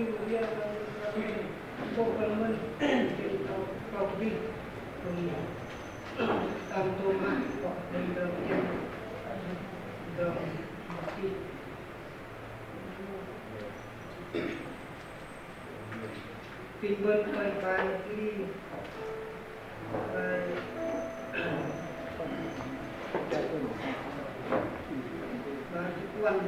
dia pokoknya jadi kau beli tanto mah kok dari dalam mati timbul pai lagi Tuan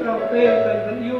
cà phê cần vẫn yêu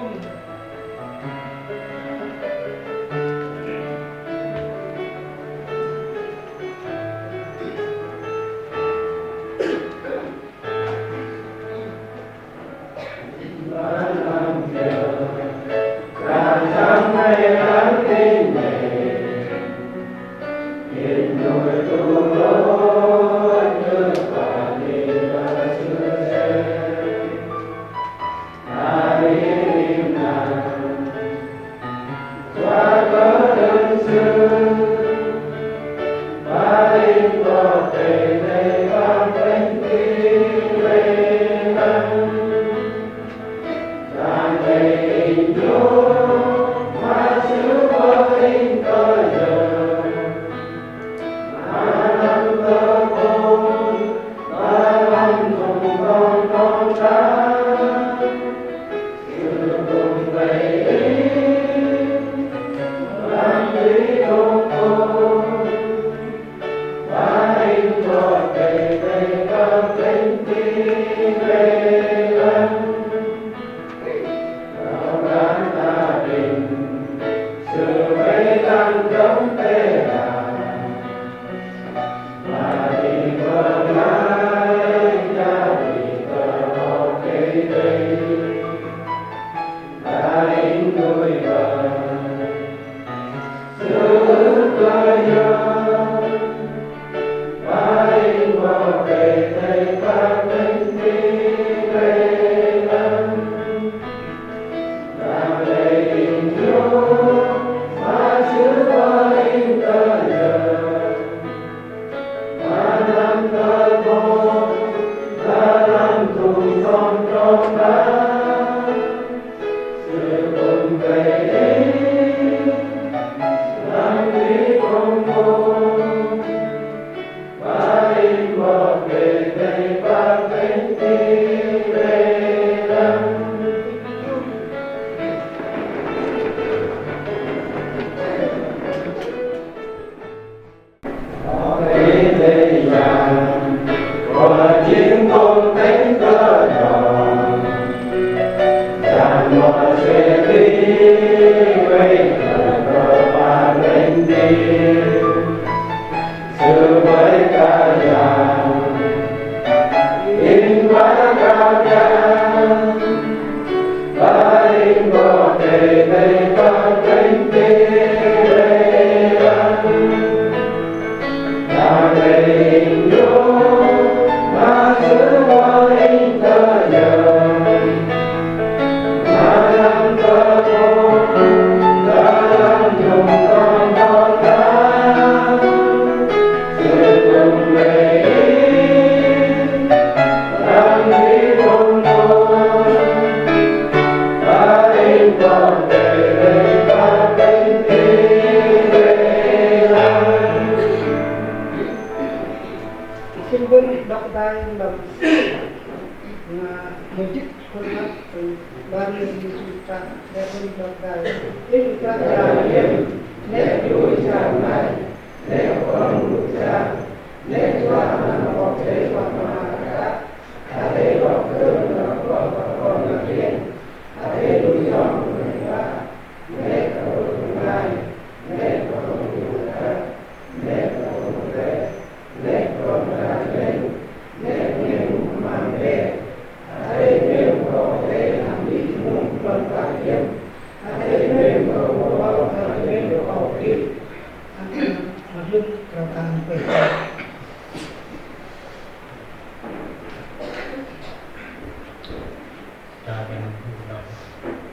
ta đang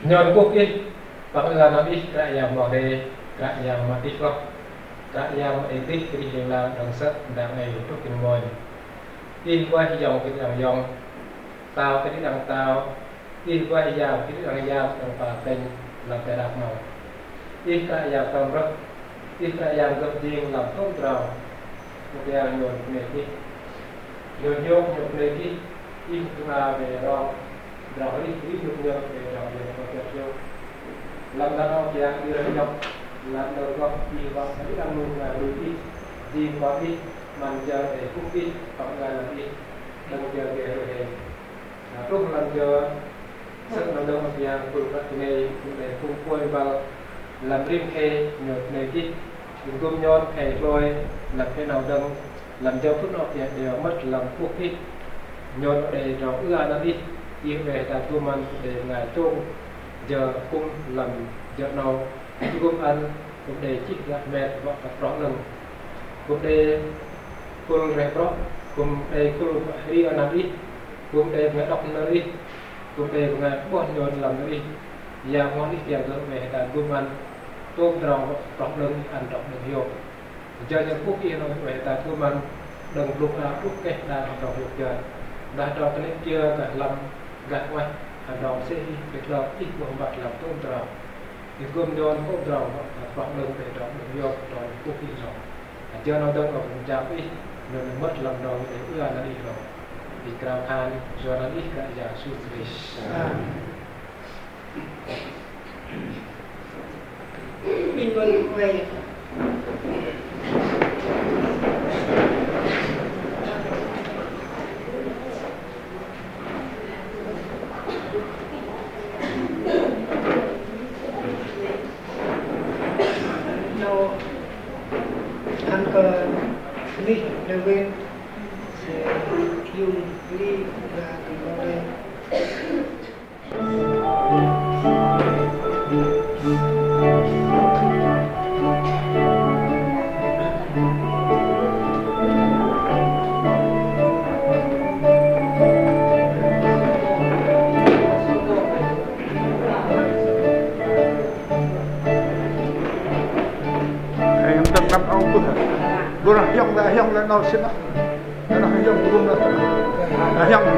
nhon quốc ít bằng là nó ít cái yang mò đây cái yang mati kok cái yang etik cái yang là đồng sắc đang ngày lúc kinh mồi in qua dòng cái dòng dòng tao cái đằng tao in qua dòng cái đằng dòng đằng bà tên làm cái đạp màu in cái dòng tao rất in cái dòng gặp riêng làm tốt rồi một dòng nhon này đi nhon nhon nhon này đi in qua về rồi rồi đi nhon nhon về rồi về rồi về làm ra nó kia đi ra nhon làm đâu có đi vào cái đang luôn là đi qua đi mình giờ để phúc đi cộng là đi đừng giờ để lúc lần giờ sức làm đâu mà giờ cùng các nghề để cùng quay vào làm riêng khe nhột này đi đừng cùng nhon khe rồi làm cái nào đừng làm cho phút nó thì đều mất làm phúc đi nhột để cho ưa nó đi về ta tu man để ngài tu giờ cùng làm giờ nào cùng ăn cùng để chích là mệt và rõ lần cùng để cùng rèn rõ cùng để cùng đi ăn ăn đi cùng để nghe đọc nó đi cùng để nghe bọn nhon làm nó đi giờ ngon đi tiền rồi về ta cùng ăn tôm tròn rõ lần ăn rõ lần nhiều giờ những phút kia nó về ta cùng ăn đừng lúc nào lúc cái đà rõ được giờ đã rõ cái này chưa cả làm gạt ngoài hàng đòn sẽ việc làm ít bộ mặt làm tôm tròn thì gồm nhon tôm tròn rõ lần về rõ lần nhiều rồi phút kia rồi chưa nó đâu còn chạm ít nên mất lòng đòn để ưa nó đi rồi thì cao khan cho nó ít cả giả suy mình vẫn về đâu ăn cờ đi đều bên dùng đi là vào đây năm ông bữa nào hiong là nó xin đó nó hiong luôn đó hiong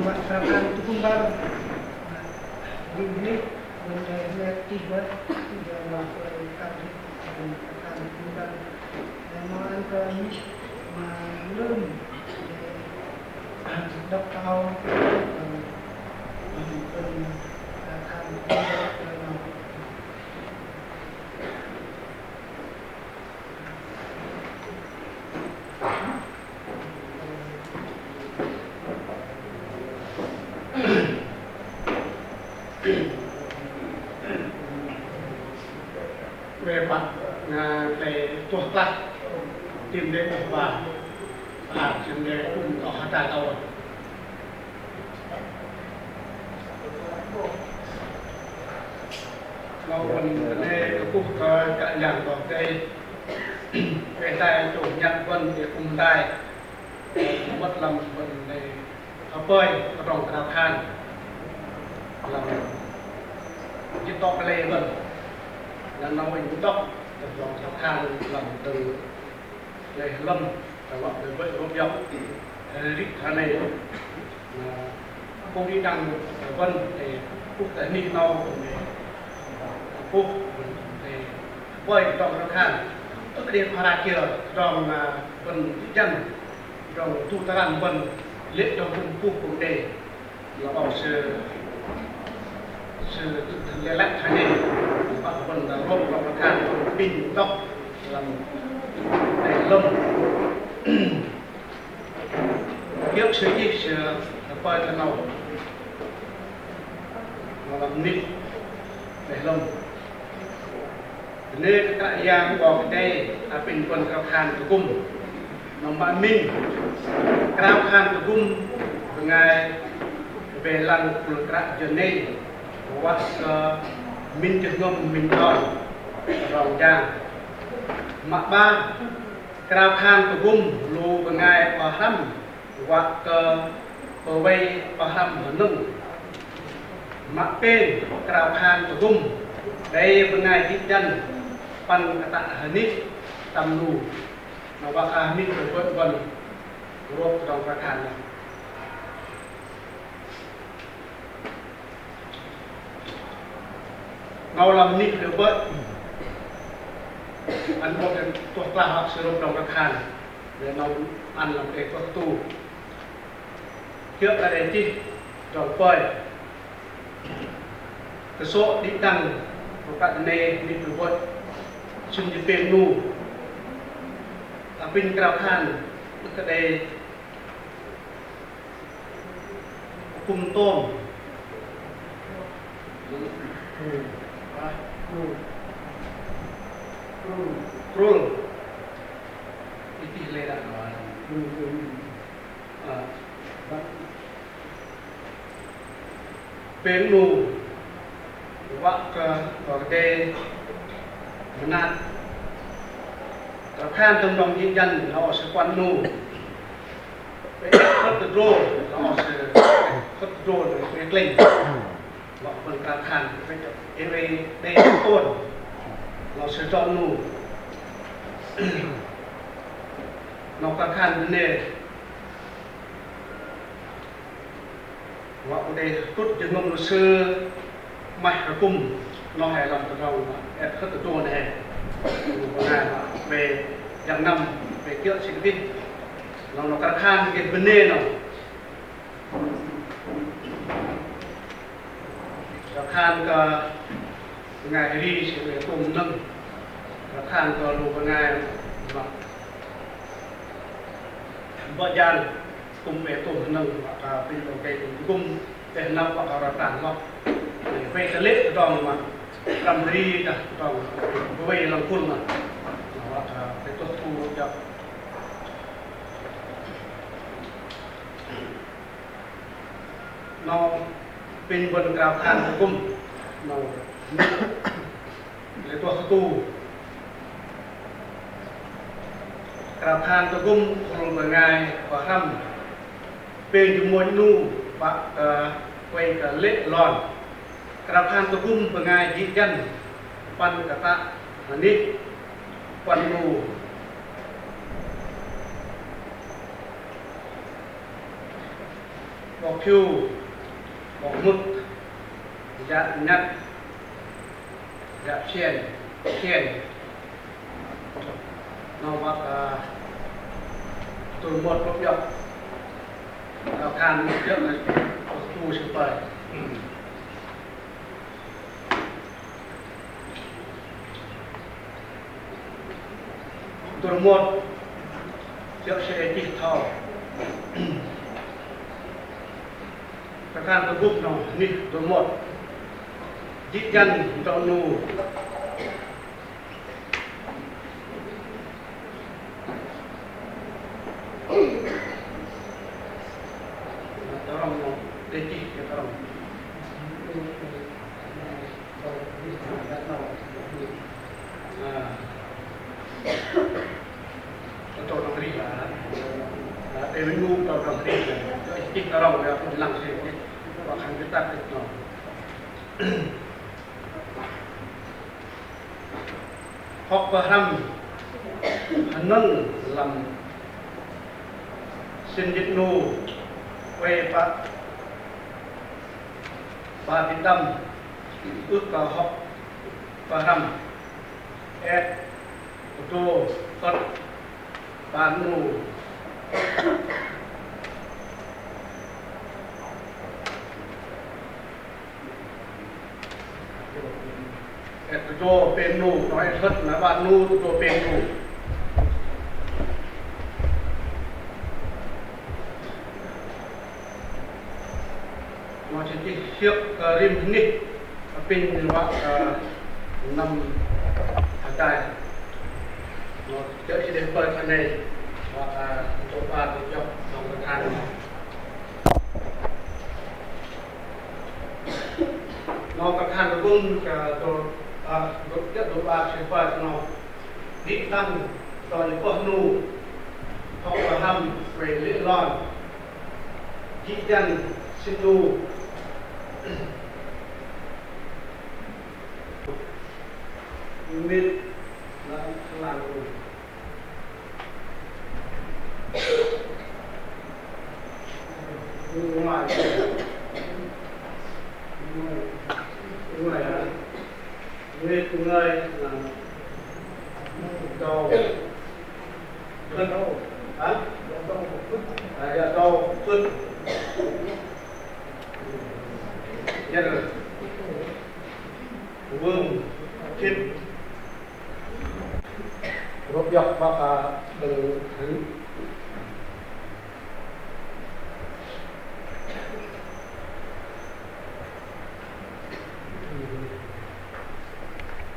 buat serapan itu pun baru ini benda tiba dia melakukan akan tinggal dan orang kami belum đọc cao về mặt về tuột tắt tìm đến một và tìm đến cùng có hai tài tàuเราคนในคุกก็จะอย่างต่อไปไปได้จุดยันวันเดียวคุมได้วัดลำวันในเขาเป้ยกระรองกระทานลำยึดตอกเลยวันแล้วเราไปยึดตอกกระรองกระทานลำตึงเลยลำแต่ว่าเป็นเวทรบยกริกทะเลพวกนี้ดังวันในคุกแต่นี่เราปุ๊บว่ายตรงกระทั่งต้องเรียนพาราเกียร์ตรงบนยันตรงทุกตารางบนเล็กตรงปุ๊บปุ๊บเดย์เราเอาเชื่อเลี้ยงทันเดย์ปัจจุบันเราลงตรงกระทั่งบินตกลำในลมเกี่ยวเชื่อยี่เชื่อปล่อยกันเราลำนิดในลมเนื้อกระยางบอกได้เป็นคนกระทานตุกุมน้องบ้านมินกระทานตุกุมเป็นไงเวลังปลุกระจนนี้ว่ามินจะงมมินตอนรองจางมาบ้านกระทานตุกุมรูเป็นไงปะฮัมว่าเกิดเปิดไว้ปะฮัมเหมือนนุ่งมาเป็นกระทานตุกุมได้เป็นไงจิตจันปันกตะหนิตำนูนวากานิเป็นเพื่อนวันรบรองประธานเงาลำนิเป็นเพื่อนอันบอกเป็นตัวกล้าหักสรุปรองประธานเดี๋ยวเราอันลำเอกประตูเกี่ยวอะไรที่จอดปล่อยกระโซดิดังประกาศในนิเป็นเพื่อนชุนจะเป็นนูเป็นกระทานมันก็ได้คุมต้มครูวิธีเลยนะเป็นนูว่าก็ได้นัดกระทานตรงยืนยันเราเอาสกวันนูไปคัดโดรเราเอาสคัดโดรไปเกลิ่งเราเป็นกระทานไปเอเวเดย์ต้นเราสจอนูเรากระทานเนี่ยว่าอุดรตุดจะนมซื้อไม่กระกุ่มเราให้ลำตะเราแอดคัดโดรเนี่ยดูงานไปอย่างนำไปเกี่ยวสิ่งที่เรากระทานเก็บเป็นเน่เนาะกระทานก็งานรีเฉลี่ยตุ่มนึ่งกระทานก็รู้งานแบบบ่ยันตุ่มเปตุ่มนึ่งเป็นตัวเกตุ่มกุ่มเป็นนำปากกระต่างก็ไปทะเลตองมากำรีจ้ะต้องไปลงทุนมาไปตัวทูจะเราเป็นบนกราบทานกุมเราเลยตัวตู้กราบทานตัวกุมลงมาไงกว่าค่ำเป็นจมวยนู่ปะไปกับเล็ดหลอนกระทานตะกุ่มเป็นไงยืนยันปันกะตะอันนี้ปันนู bỏ phiêu bỏ mực dạ nhặt dạ chèn nó bắt tôi một lúc dọcเราทานเยอะเลยดูชิบไปตัวหมดเยอะเสียจิตทอประการตัวบุกหนอนี่ตัวหมดจิตยันตัวนูTeti kita orang. Untuk orang kerja, minggu orang kerja, kita orang yang pulang sini, akan kita itu. Hak paham, hanun lam, senjat nu, wepat. Ba Việt Nam ước vào học và hầm ép ô tô phật bán nụ ép ô tô bên nụ nói thật là bán nụ ô tô bên nụ nó chỉ đi siết rim nít pin hoặc nằm ở đây nó chơi chỉ để bơi phần này hoặc chỗ ba chỗ dọc trong cái than nó cái than nó cũng đồ chất đồ ba sẽ bơi nó đi tăng rồi có nu họ là hầm về liên lon chỉ dân xin nu mít là làm rồi ngoài mít người là đầu phân đâu hả đầu phân nhất là vương chết rốt dọc và đường thứ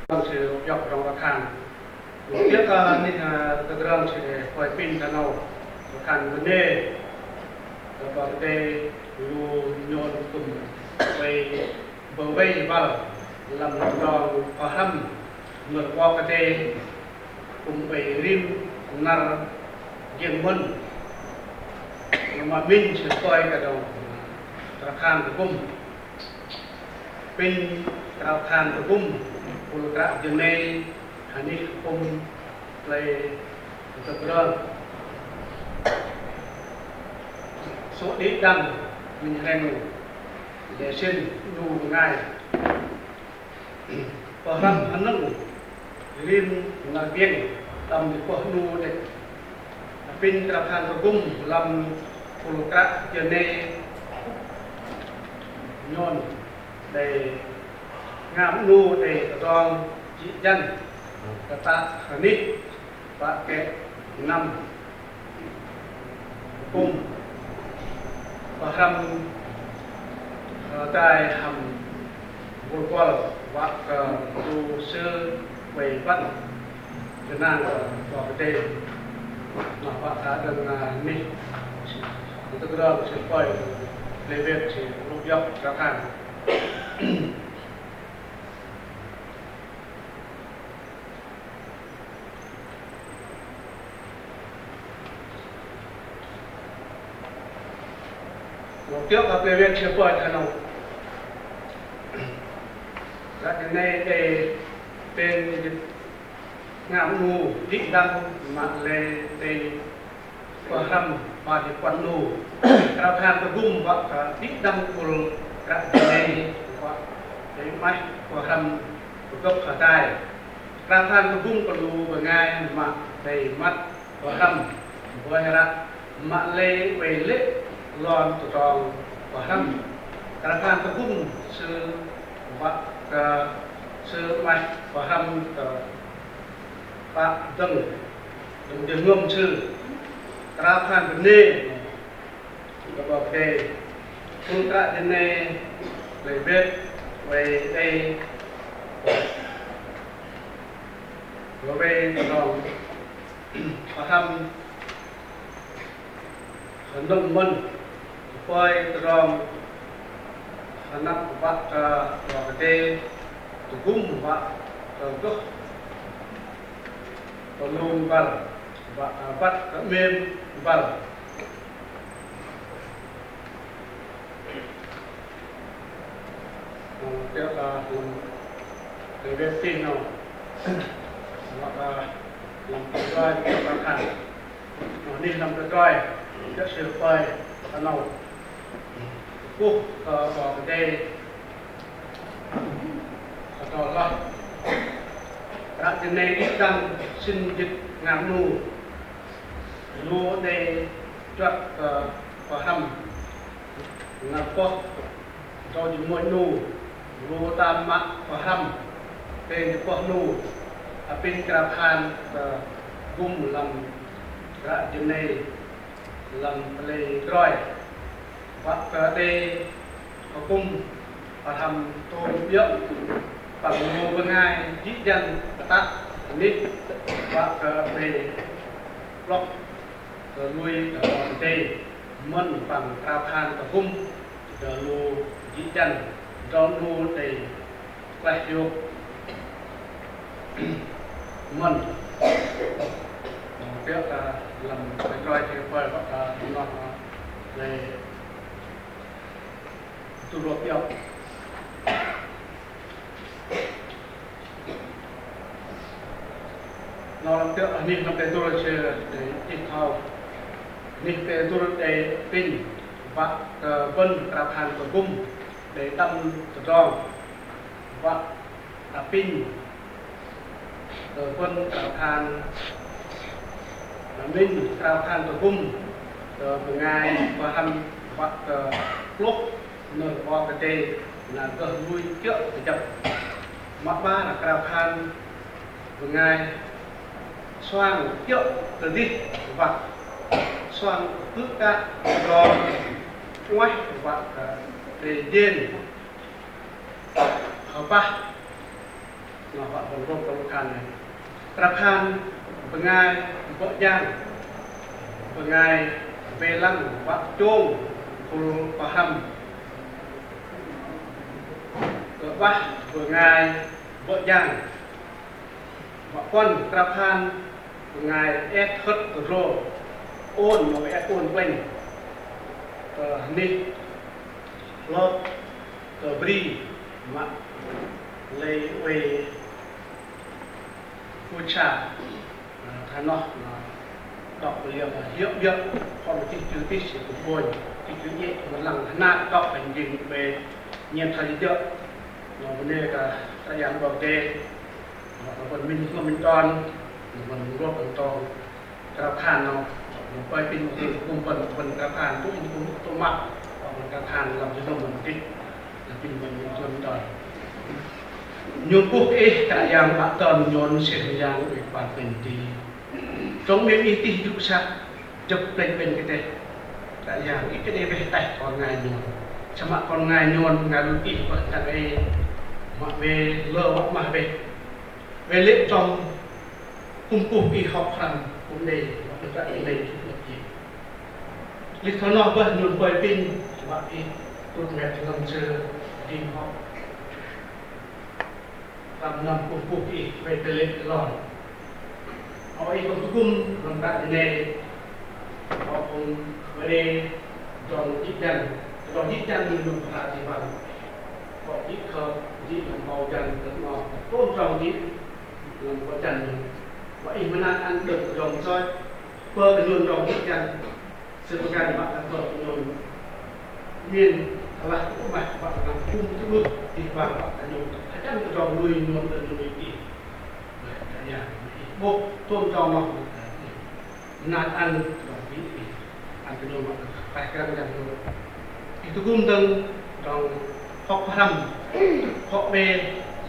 sẽ rốt dọc trong các hàng tiếp nên từ đường sẽ quay pin ra nào hàng vấn đề và vấn đề lu nhon cùng về bờ vây vào làm cho có hâm ngược qua cái tê cùng về rim nằm giềng mân mà mình sẽ coi cái đầu khăn của cung pin cao khăn của cung của các giường này hành đi cung lấy tập đơn số ít đăng mình hay ngủ để xin đủ ngày và răng hắn nâng lim là viên tầm thì có nu để pin trà than của cung làm phụ các giờ này nhon để ngắm nu để đòn chỉ chân ta nít và cái năm cung và hầm tại hầm vô qua và dù sơ về văn Việt Nam và cái đây mà bạn đã được mình từ đó sẽ quay lấy việc chỉ lúc dọc các hàng tiếp là về việc chưa quay thằng nào cái này để tên ngạm ngu định đăng mạng lệ tên qua hầm mà đi quan nô cao khan tập gum và ít đâm cồn cả này và đấy mai và hầm gốc ở tai cao khan tập gum còn lù và ngay mà đầy mắt và hầm và ra mà lê về lết lon tụt tròn và hầm cao khan tập gum sư và sư mai và hầm và từng đường ngâm sư cao khan vấn đề và về phương cả đến này về biết về đây về lòng và thăm nông dân quay lòng nắp vắt và cái tủ cung và gốc và luôn vào và vắt mềm vào tiếp là để biết tin nào hoặc là làm cái roi các hàng nó đi làm cái roi rất sửa phơi ở nào cúc vào cái đây đó là các cái này ít đăng sinh dịch ngắn nu đây chọn vào hầm là có cho những môi nu tam mạ và hầm tên có nu pin cà phàn gum làm ra trên này làm lấy roi và đây có cung và hầm tôi biết bằng nu bên ngay dít dân tắt nít và về block nuôi ở đây mân bằng cà phàn và gum nu dít dân cho nu để quay vô mình biết là làm cái roi thì phải bắt nó để tu luyện tiếp nó làm tiếp anh làm cái tu luyện để ít thao nên cái tu luyện để pin và vân cà phàn và cung để đâm tròn và pin quân cào than minh cào than tổ cung ngày và hầm hoặc lúc nở vào cái tê là cơ nuôi trước để chậm mắt ba là cào than ngày xoang trước từ đi và xoang cứ cả rồi ngoài và để điên ở ba nó họ còn gồm trong khăn này trap khan pengai vợ giang pengai về lăng vợ chuông phù paham cỡ ba pengai vợ giang vợ quân trap khan pengai ép hất rô ôn mà ép ôn quanh nít lót bri mà lấy về vui trà thà nó đọc liền là hiệu biết còn cái chữ tí sẽ cũng buồn cái chữ nhẹ mà lằng nát đọc thành hình về nhiên thời tiết nó vấn đề cả ta dám bảo kê nó còn mình mà mình toàn mình góp bằng toàn cà phàn nó quay pin cùng phần cà phàn cũng tô mặn còn cà phàn làm cho nó mình kích là pin mình cho mình toàn nhôn quốc ấy cả yang bạc tần nhôn sẽ yang bị bản tình thì trong miếng y tí dụ sắc chụp lên bên cái này cả yang ít cái này về tay còn ngài nhôn chả mà còn ngài nhôn ngài luôn ít vẫn là về mà về lơ mà về lễ trong cung cục y học hành cũng đây và thực ra đây chút được gì lịch thọ nó vẫn nhôn quay pin bạn đi tốt nghiệp làm chưa đi học làm nằm cùng cuộc ý về cái lệnh lòn họ ý có cung làm tại này họ cũng về đây chọn chít chân như đúng là gì bằng họ chít khờ chít làm màu chân rất ngọt tôn trọng chít làm có chân và ý mới ăn được dòng soi bơ cái luôn dòng chít chân sebagai mak berpenuh min telah umat mak langsung terus di bawah tanjung akan terjauh lui non terjauh ini ya buk tuan jauh nak an terjauh ini an terjauh mak pakai yang itu gumdeng dong hok ram hok be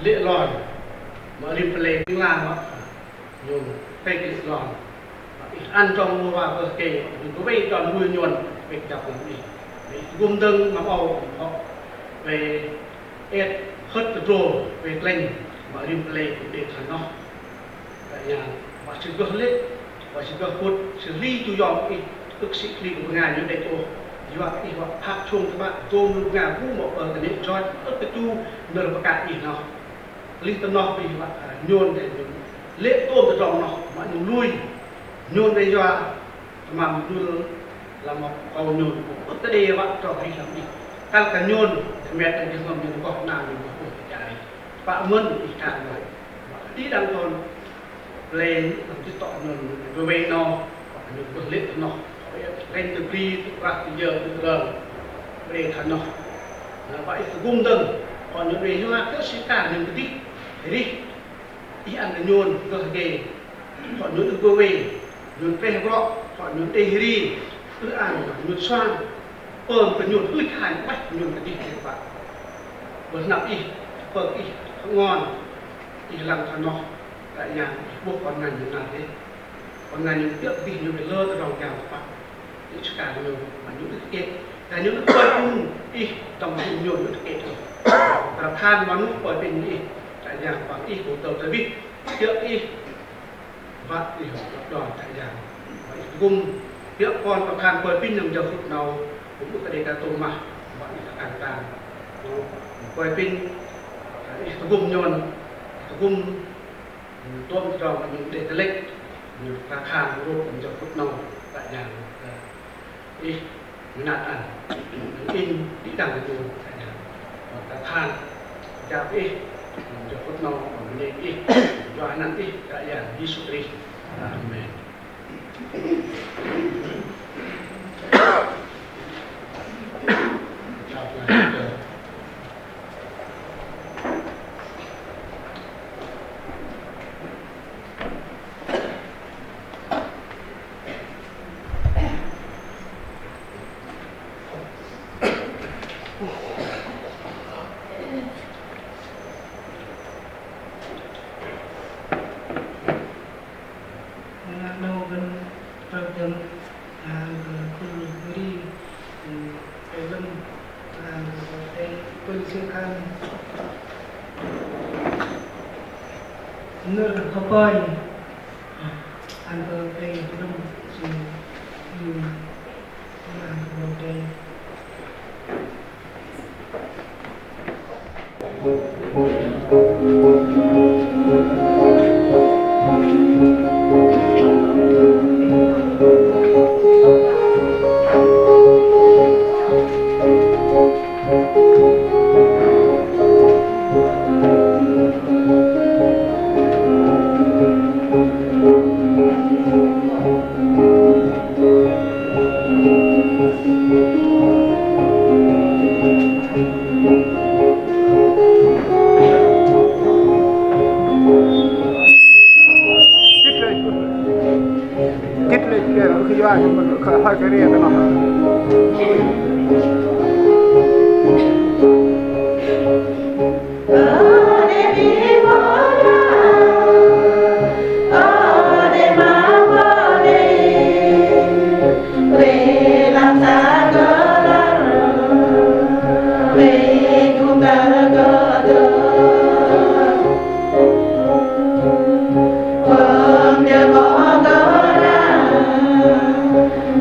lệ lòn mà lim plei tiếng Lan đó dùng tây kịch lòn ăn trong mua vào cơ kề dùng có bay tròn nuôi nhuần về chọc làm gì gum đưng mà ao họ về ép hất rồ về lên mà lim plei để thành nó tại nhà và sự cơ lết và sự cơ phút xử lý tu dọn cái ức sĩ lý của ngài như đây tôi như vậy thì họ tháp chung các bạn tôi ngài cũng một ở cái điểm cho ức cái tu nở một cả gì nào linh tâm nó vì vậy nhôn để lễ tôn từ trong nó mà nhung lui nhôn đây do mà nhôn là một cầu nhôn cũng tới đây bạn cho hay làm gì các cái nhôn thì mẹ tại trường hợp như có nào mình cũng phải chạy bạn muốn thì càng rồi tí đang còn lên làm cái tọa nhôn rồi về nó nhôn có lễ nó lên từ khi và từ giờ từ giờ về thành nó vậy gum đừng còn những về chúng ta cứ sẽ cả những cái thế đi ý ăn là nhôn cơ kề họ nhôn từ cơ về nhôn về gọ họ nhôn tê đi cứ ăn nhôn xoan ôm cái nhôn ơi hành bách nhôn cái đi thế vậy bữa nặng đi bữa đi ngon đi làm cho nó tại nhà buộc con ngành như nào thế con ngành những tiếc gì như phải lơ từ đầu nhà các bạn những cả nhiều mà những cái kia là những cái quay cung đi trong nhôn những cái kia là than món bởi vì đi tại nhà bằng y của tàu tới vít tiếc y vắt đi học đòn tại nhà vậy gum tiếc con và than bởi pin nhầm giờ phút nào cũng có thể là tôm mà bạn càng càng bởi pin gum nhon gum tôm tròn và những để cái lệch những cá khan của cũng giờ phút nào tại nhà đi nạt ăn in đi đằng cái tại nhà cá khan chào đi cho phút nào còn nên đi cho anh ăn đi tại nhà đi xuống đi amen nửa khó coi ăn cơm đây đông gì ăn cơm đây hai cái này nó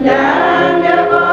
Jangan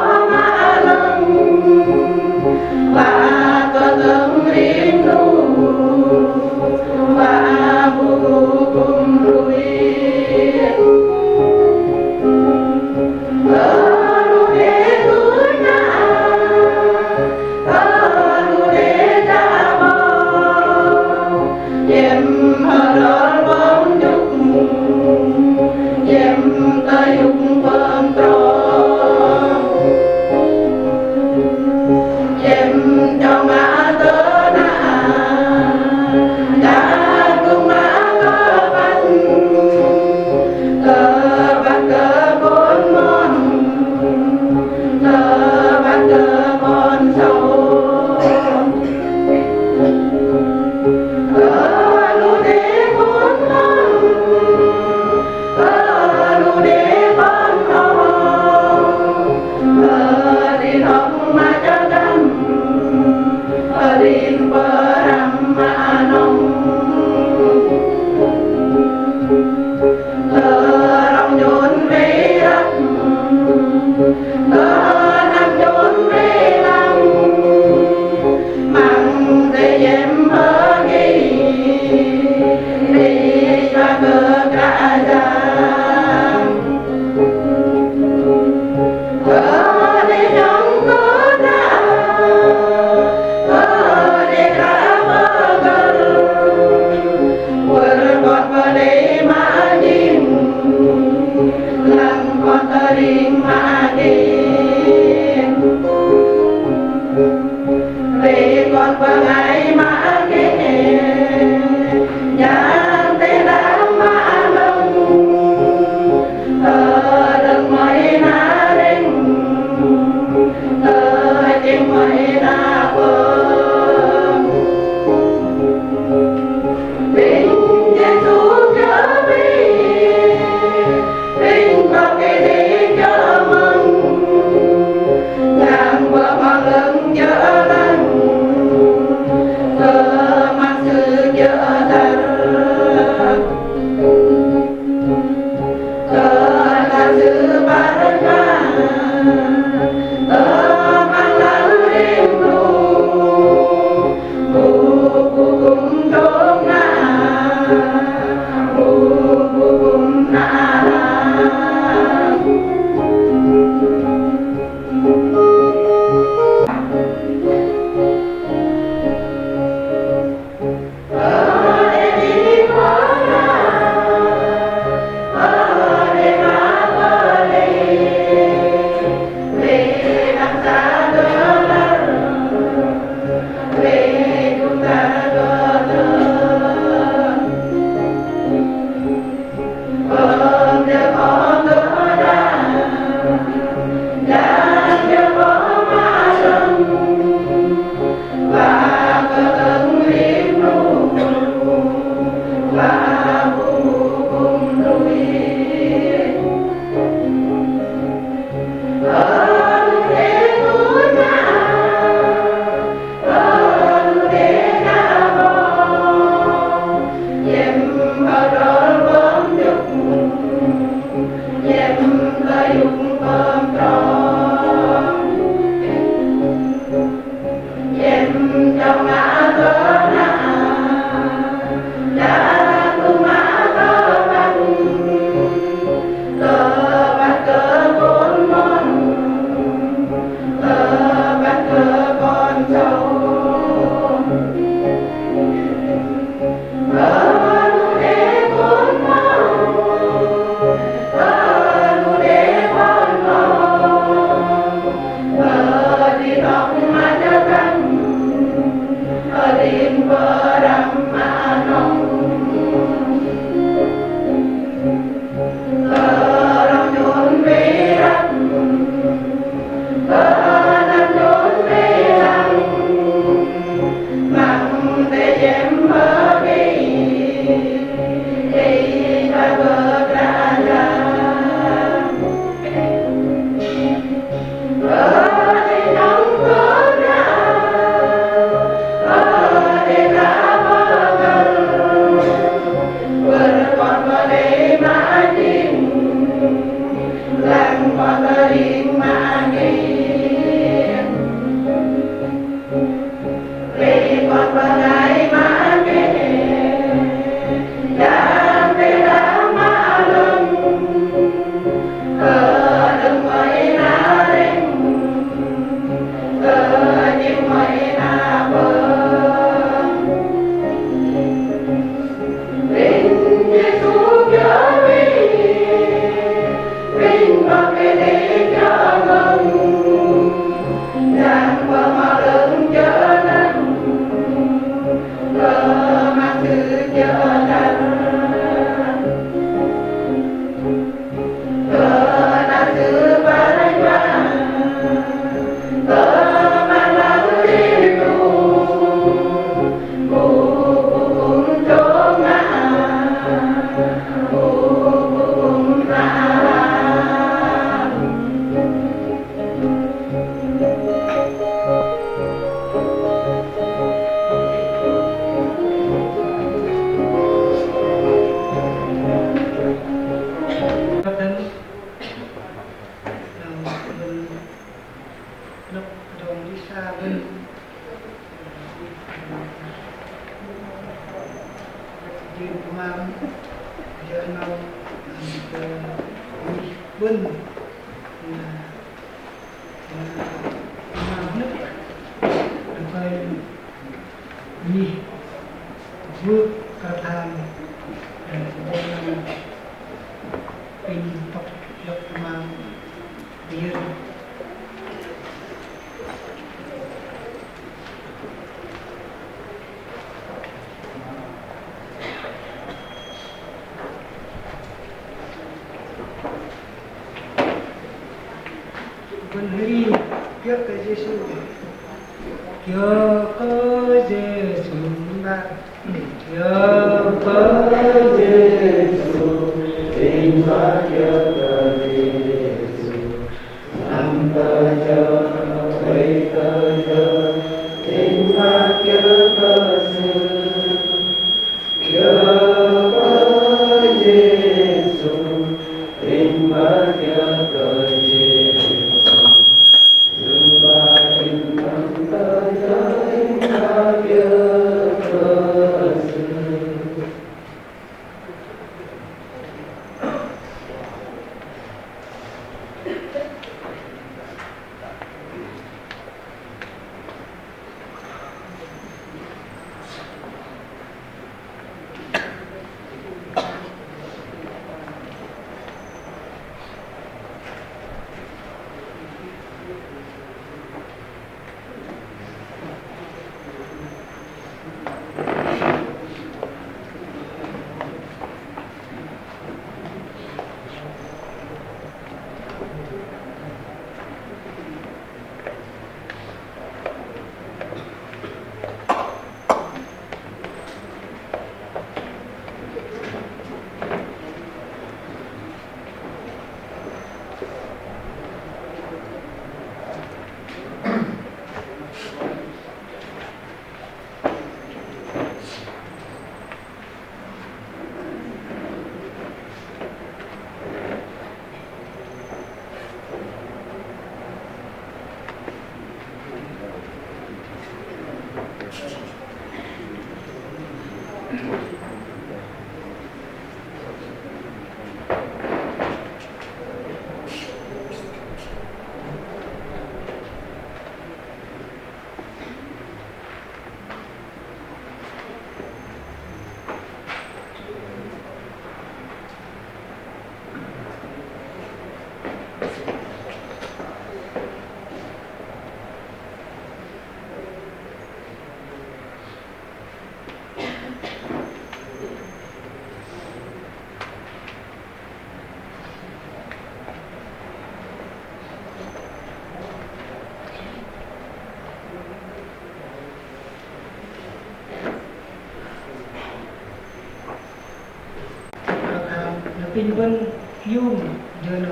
pinbun yung jono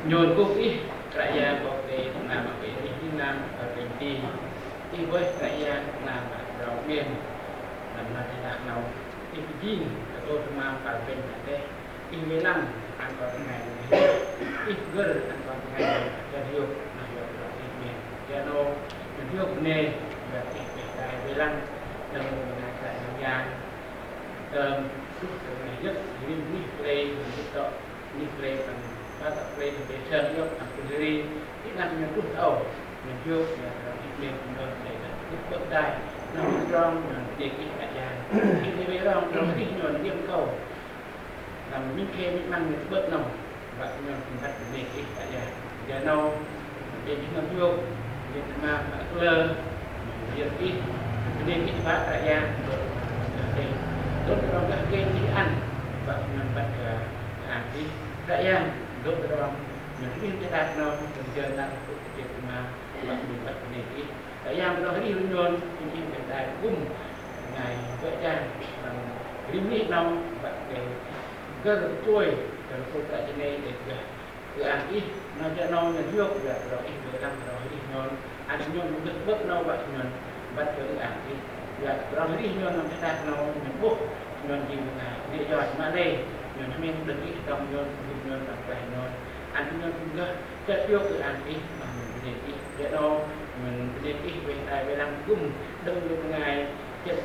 nhồn cúc ý tại gia có cái làm ở cái Việt Nam ở cái đi đi với tại gia làm ở đầu biên làm là cái đặc nào đi cái gì là tôi mà phải bên cái đi với năm ăn vào cái ngày đi gỡ ăn vào cái ngày cho hiểu là hiểu là đi miền cho nó mình hiểu nè và cái với năm đừng là tại nhà này nhất thì đi play mình đó đi play bằng các play để chơi được làm cái gì cái năm mình rút đầu mình chưa là mình để tiếp tục đại nó strong để cái cả nhà khi về đó nó khi nhọn điểm cầu làm những cái mình mang mình bớt lòng và mình bắt để cái cả nhà giờ nó để những năm vô để mà lơ giờ cái nên cái phá cả nhà để tốt trong các cái ăn và mình bắt hàng đi đại gia tốt trong mình biết cái đạt nó mình chơi đang cái mà mình bắt để cái đại gia nó đi luôn những cái đại cung ngày vợ cha làm cái miếng nông và cái cơ trôi rồi tôi tại trên đây để cứ ăn ít nó cho nó mình yok rồi người ăn rồi đi ngon ăn ngon được bớt nó vậy mình bắt được ăn đi và rồi đi ngon nó cái đạt nó mình bốc ngon gì mà để cho mà đây mình mình được ít trong ngon ngon là phải ngon ăn ngon cũng rất yok cứ ăn ít mà mình để nó mình để ít về tài về làm cung đâu được ngày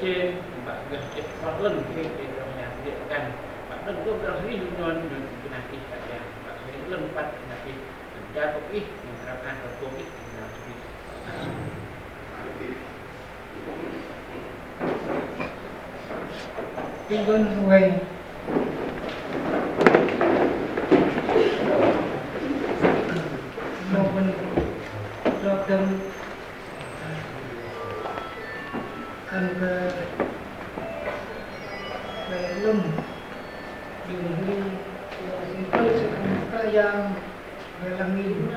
trên bạn gần chết hoặc lần khi trong nhà điệnกันbạn đừng cóเราที่นอนอยู่ในนาทีแต่ยังbạn thấy lần bắtนาทีจะcó ít mình ra ăn ở cô ít là pinbun way nó bên lo tâm ăn cái lum đường đi tôi sẽ cái giang về làm nghìn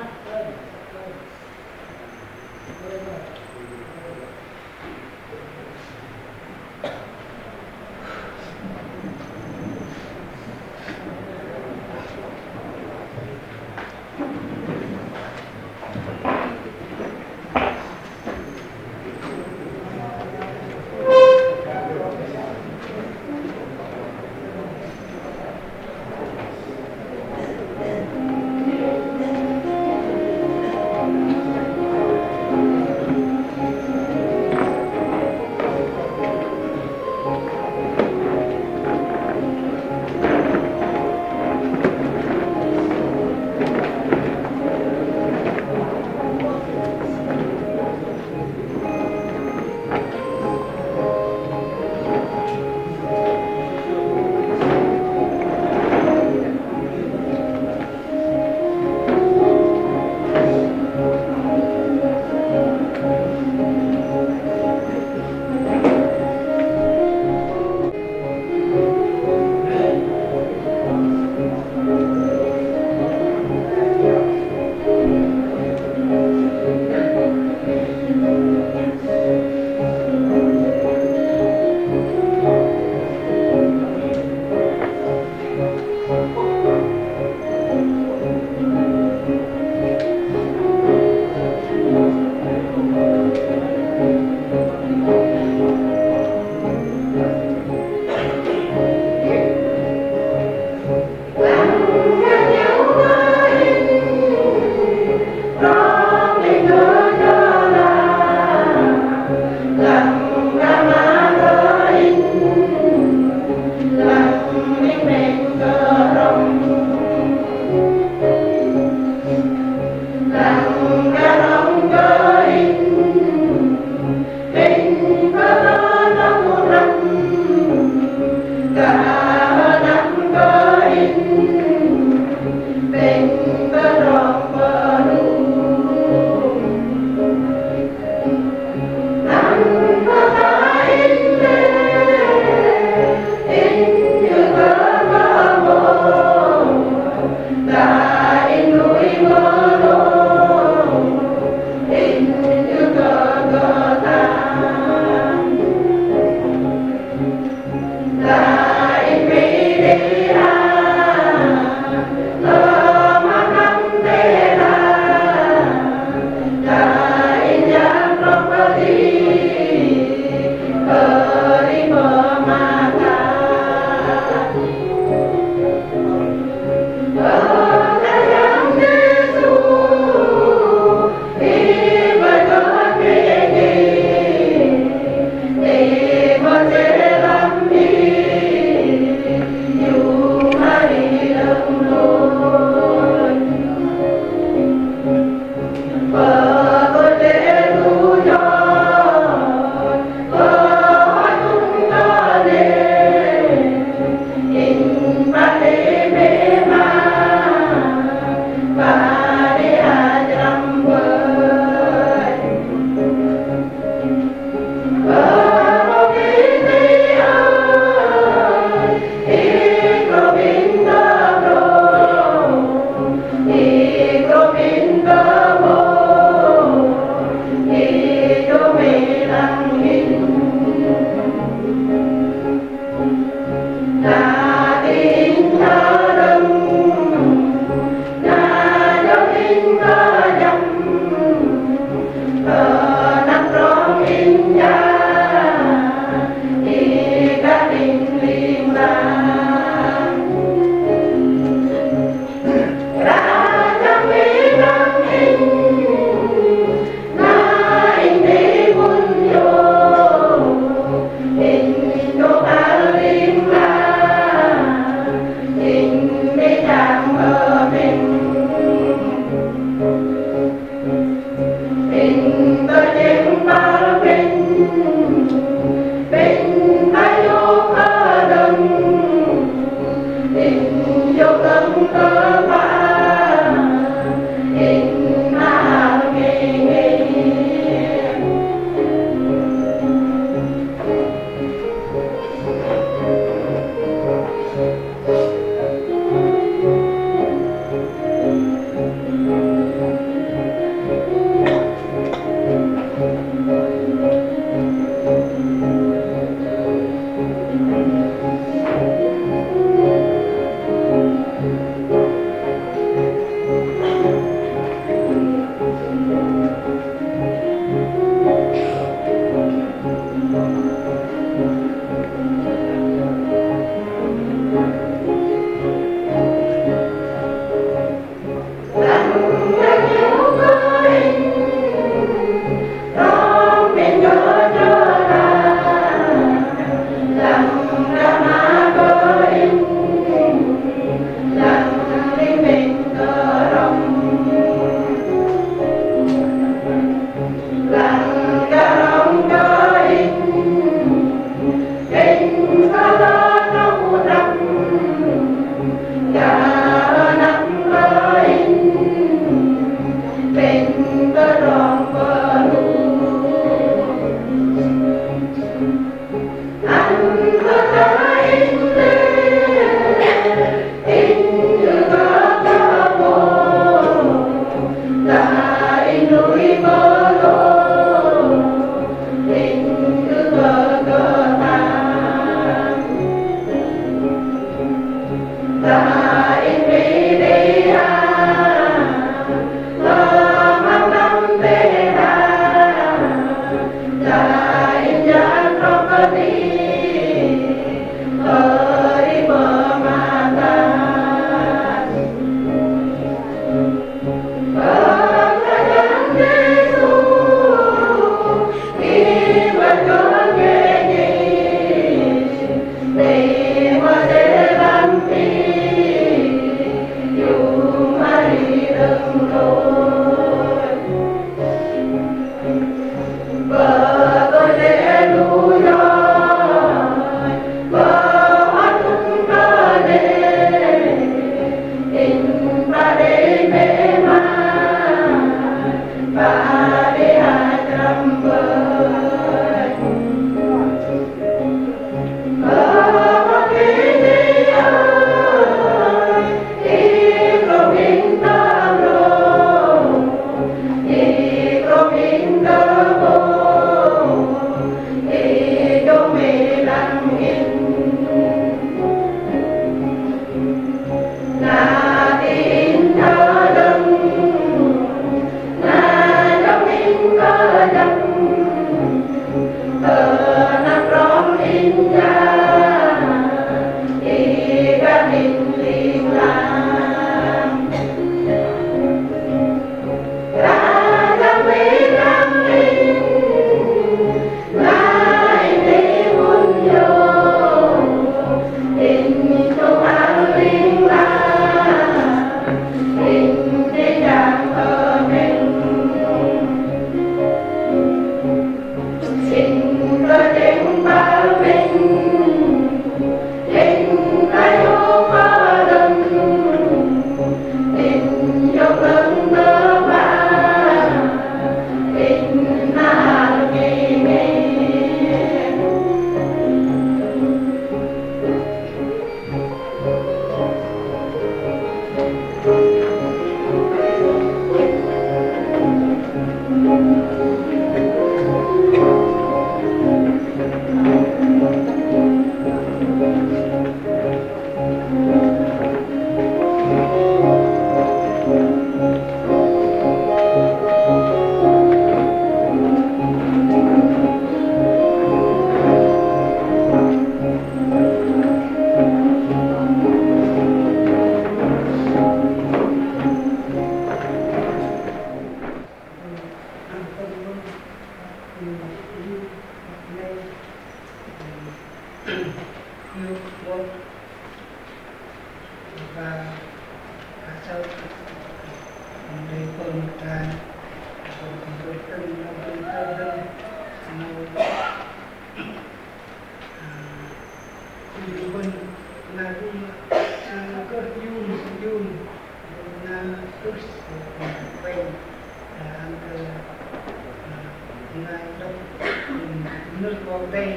nước vào đây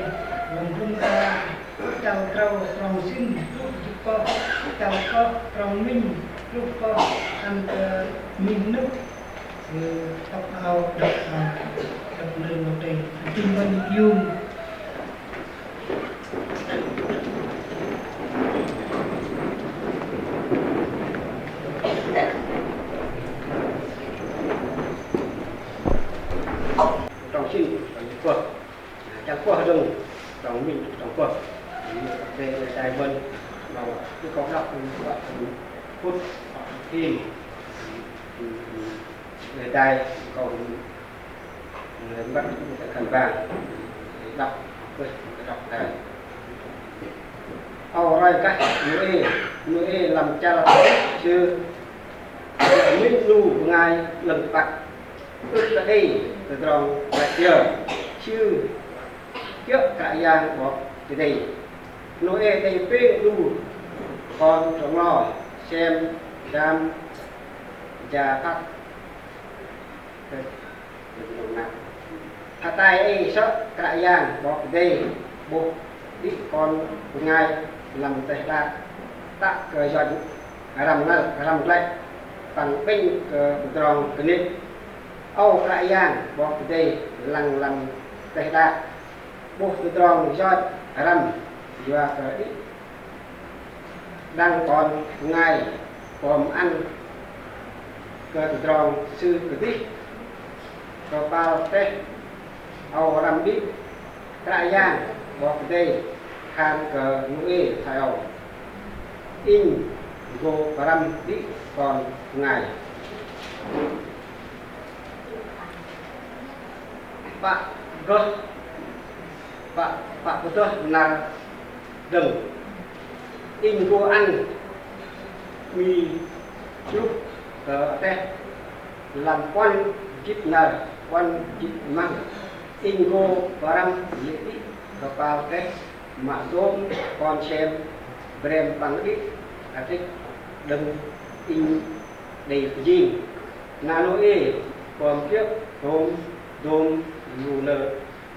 làm vung ra tàu trâu trâu xin lúc có tàu có trâu minh lúc có ăn minh nước tóc ao đập đường vào đây trung văn dương trồng xin quật chẳng qua rừng trồng mình trồng quật về đại vân vào cái con đọc gọi phút kim người tài còn người bắt khẩn vàng đọc đọc này rồi các người làm cha là chưa nguyên lu ngài lần bạc ước là đây từ trong đại giờ chưa trước cả giang bỏ từ đây nói đây phê lu còn trong lò xem đam trà phát tay ấy sợ cả giang bỏ từ đây bộ đi còn ngài làm tay ta tạ cờ giận làm lại bằng pin cờ tròn cái nít Âu cả giang bỏ từ đây làm tay ta bộ từ tròn giọt rầm và cờ đi đang còn ngày còn ăn cơ tròn sư cơ tí có bao tết ao làm đi đại giang bọc đây khan cờ nuôi theo in go param đi còn ngày pak betul là đừng in go ăn mì chúc teh làm quan chip nở quan chip mang in go param đi kapal teh mak dom con xem brem bằng đi thích đừng in đầy gì nano e còn tiếp hôm đôm lù lờ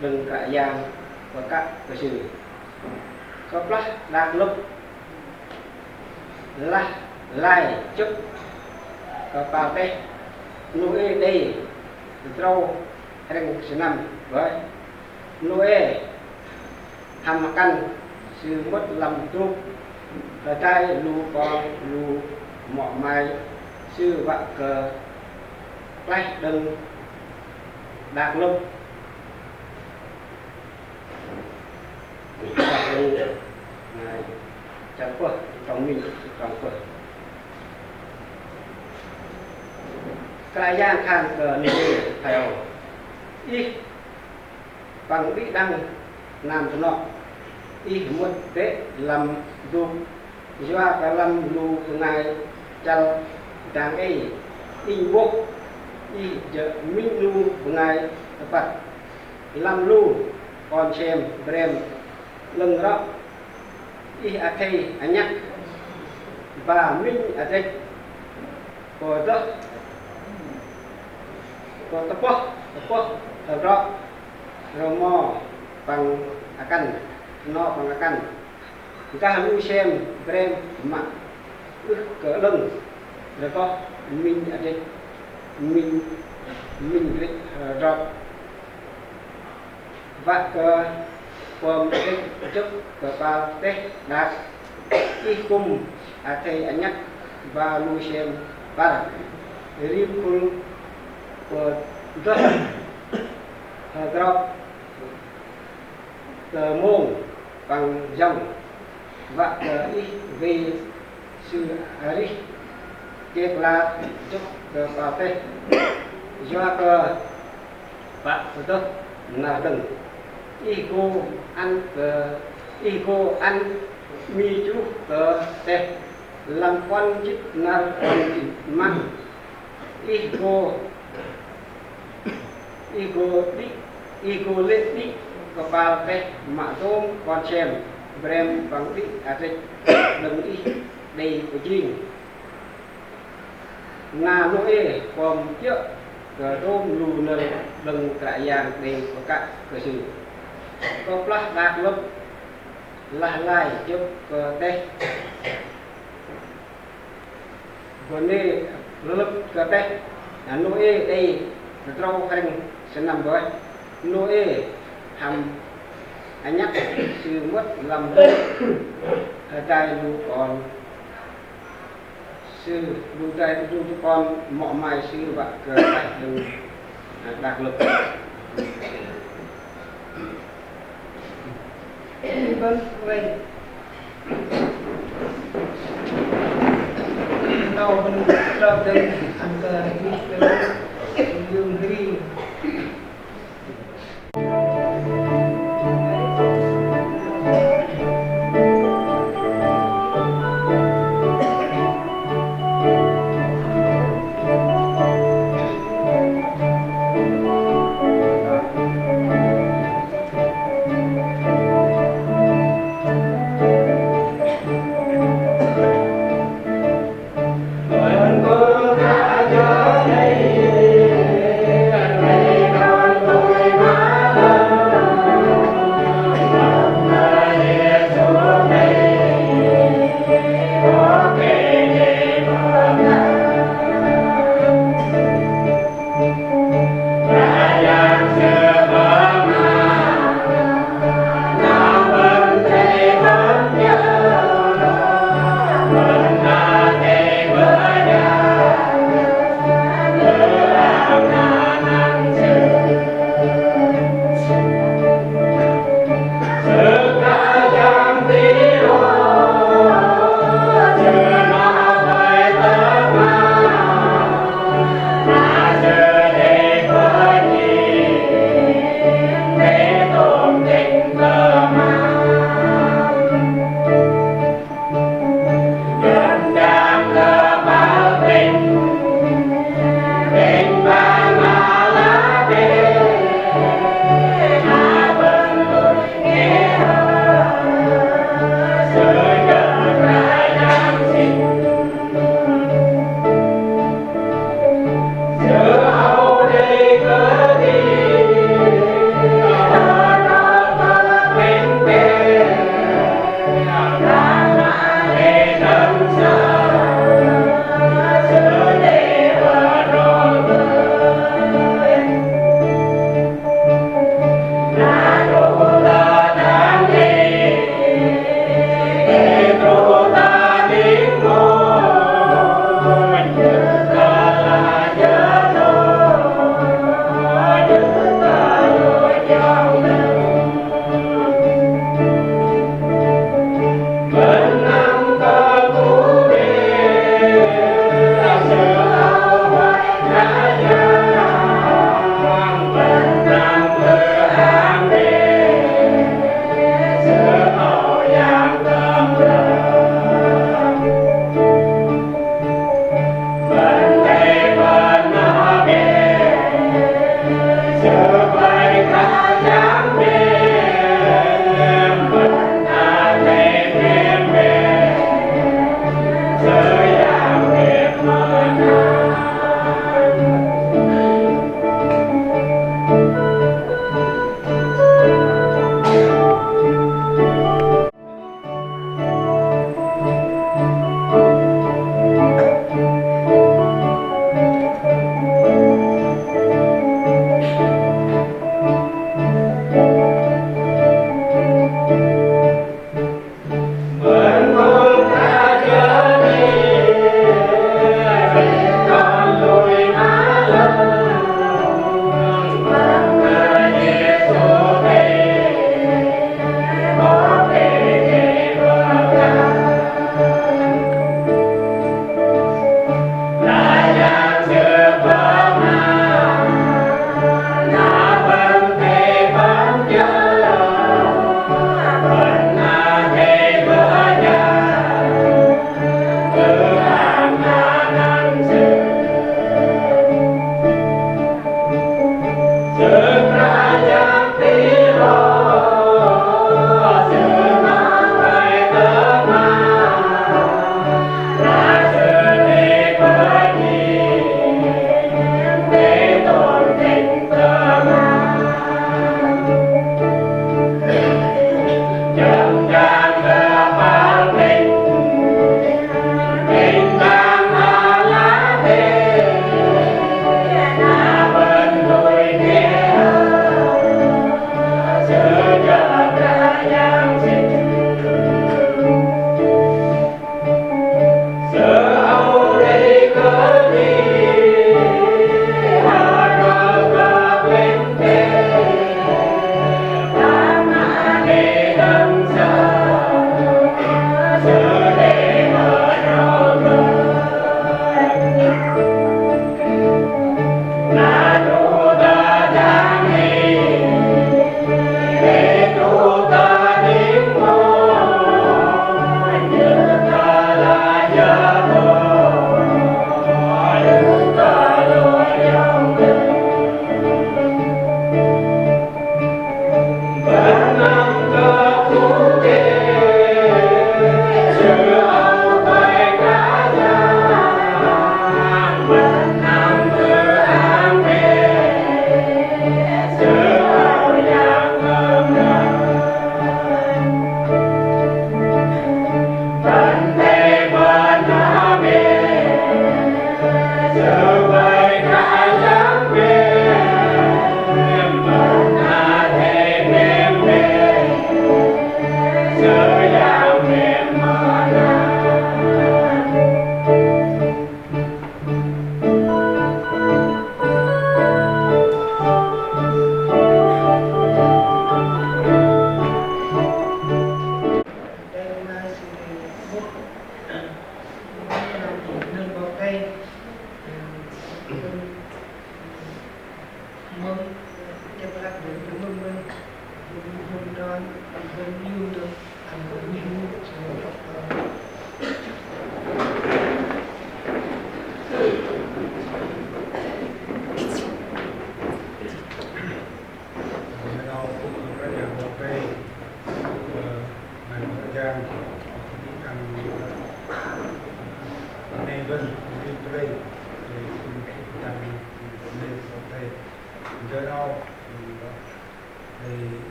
đừng cả giang và các cái sự có plắc đạt lúc là lại chúc có bao tết nuôi đây trâu hay một sự năm với nuôi hàm căn sự mất làm tu là trai lù con lù mọ mai sư vạ cờ play đừng đạt lúc chẳng qua trong mình trong qua cái giang khan cờ này theo y bằng bị đăng làm cho nó y một tế làm dùng do cái làm lù ngày chăn đang ấy in vô y giờ minh lù ngày tập làm lù còn xem brem lưng đó y ở đây anh nhắc và minh ở đây có đó có tập đó rồi mò bằng akan nó bằng akan kita lu xem brem mặt cỡ lưng rồi có minh ở đây minh rồi và cơ còn cái chức cờ ba tết đạt y cùng ở đây anh nhắc và lu xem ba rim kul của rất drop tờ môn bằng dòng và y về sự ari kết là chúc cờ ba tết do cờ bạn tốt là đừng Iko ăn mi chú cờ tết làm quan chức là quan chức mang Iko lên đi có bao tết mà tôm con xem brem bằng đi à đây đừng đi đây của chinh na noe còn trước cờ tôm lù nờ đừng cả giang đây có cả cờ sự có plak đạt lớp là lại giúp cờ tết còn đây lớp cờ tết noe đây trâu hành sẽ nằm rồi noe hàm anh nhắc sự mất làm trai lu còn sư lu trai lu cho con mọ mai sư và cờ lại đừng đạt lực vâng vậy đâu mình đâu đây anh ta đi dương đi Hãy subscribe cho kênh Ghiền Mì Gõ để không bỏ lỡ những video hấp dẫn.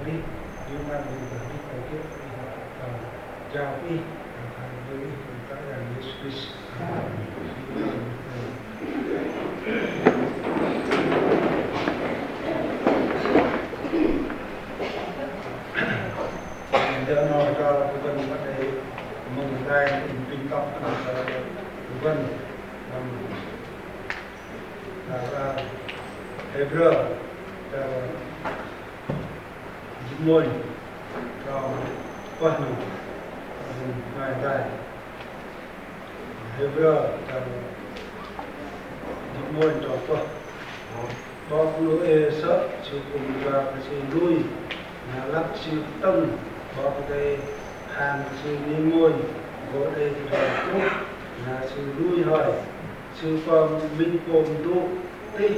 đi nhưng mà mình phải đi cầu kiếp chào đi với các nhà Jesus giờ nó cho vân bắt đây mừng đây tinh tóc vân là Hebrew môn cho con ngày đây Hebrew môn cho con bóc lưỡi sợ chịu cùng và chịu đuôi là lắc chịu tâm bóc đây hàng chịu đi môi có đây là tốt là chịu đuôi hỏi chịu con minh cùng tu đi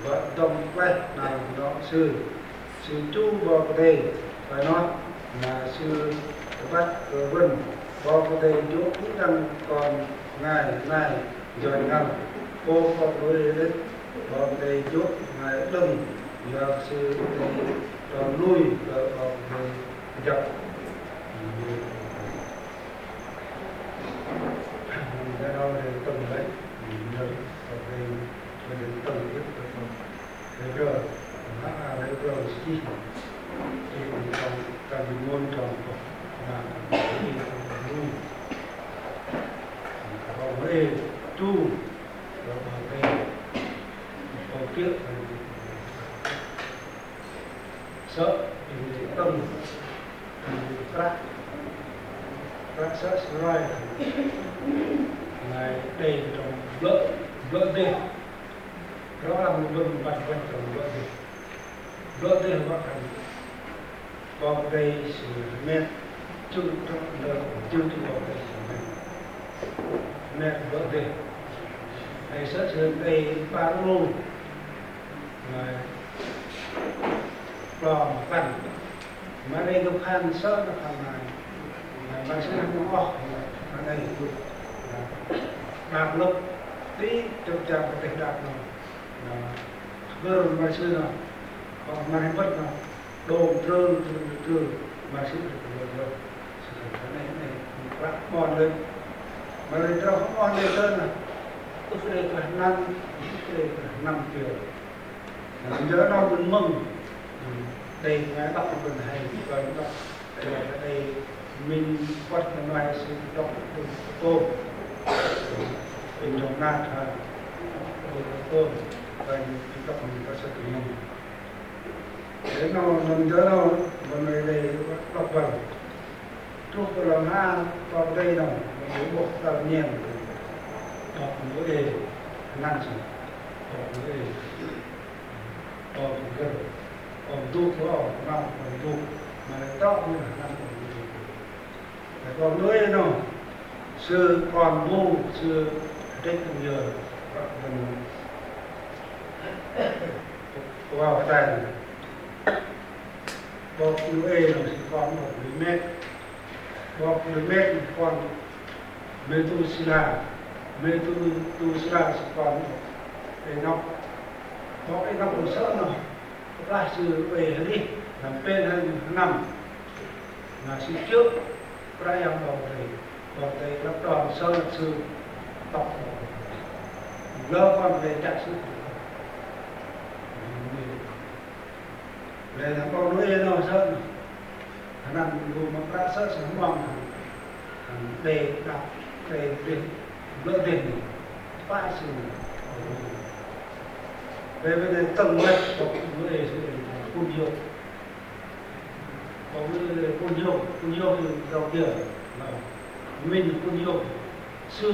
và đồng quay nào đó sư chú bò có đây phải nói là sư bắt vân bò có đây chỗ cũng đang còn ngày này rồi ngầm cô có đối đến bò có đây chỗ ngày đừng giờ sư đây còn lui ở bò có đây dọc cái đó là từng đấy rồi đây mình từng biết được rồi lấy rồi đi thì trong các môn trong mà đi lui còn về tu rồi về còn kiếp sợ thì tâm các sợ rồi này đây trong vợ đi đó là một vần bản quan trọng vợ đi hoặc là còn đây sự mẹ chú trong đời chú thì có đây sự mẹ vợ đi này sẽ trường đây ba luôn mà còn phần mà đây có khăn sợ nó phần này mà sẽ không có ở đây đạt lực tí trong trang có thể đạt rồi vừa mà xưa nào còn mà hay bất nào đồ trơn mà xưa được rồi cái này bắt bòn lên mà lên cho không bòn lên trơn này tôi phải để phải năm kiểu nhớ nó mình mừng đây ngay đọc mình hay và đọc đây mình quát ngoài sự đọc cô mình trong nát ha cô và chúng ta còn có sự tình mình thế nó mình nhớ đâu mà người đây đọc vào chúc tôi làm ha vào đây nào mình bộ ta nhiên đọc mỗi đề năng gì đọc mỗi đề đọc gần còn tu của ông nào còn tu mà đó như là năng còn nuôi nó sư còn vô sư trách nhiều mình vào cái này bọc nuôi nó sẽ còn 1 bọc 10 còn Methuselah sẽ còn cái nóc bọc cái nóc cũng sợ nó ra sư về đi làm bên hay nằm là sư trước ra em vào đây nó còn sơ sư tộc lơ con về chạy sư để thằng con nuôi nó sơ nằm gồm một ra sơ sống mong để đọc để lỡ tiền ba sư về bên đây tầng mất có nuôi sư cung hiệu có cung hiệu thì đầu tiên mình cũng nhiều sư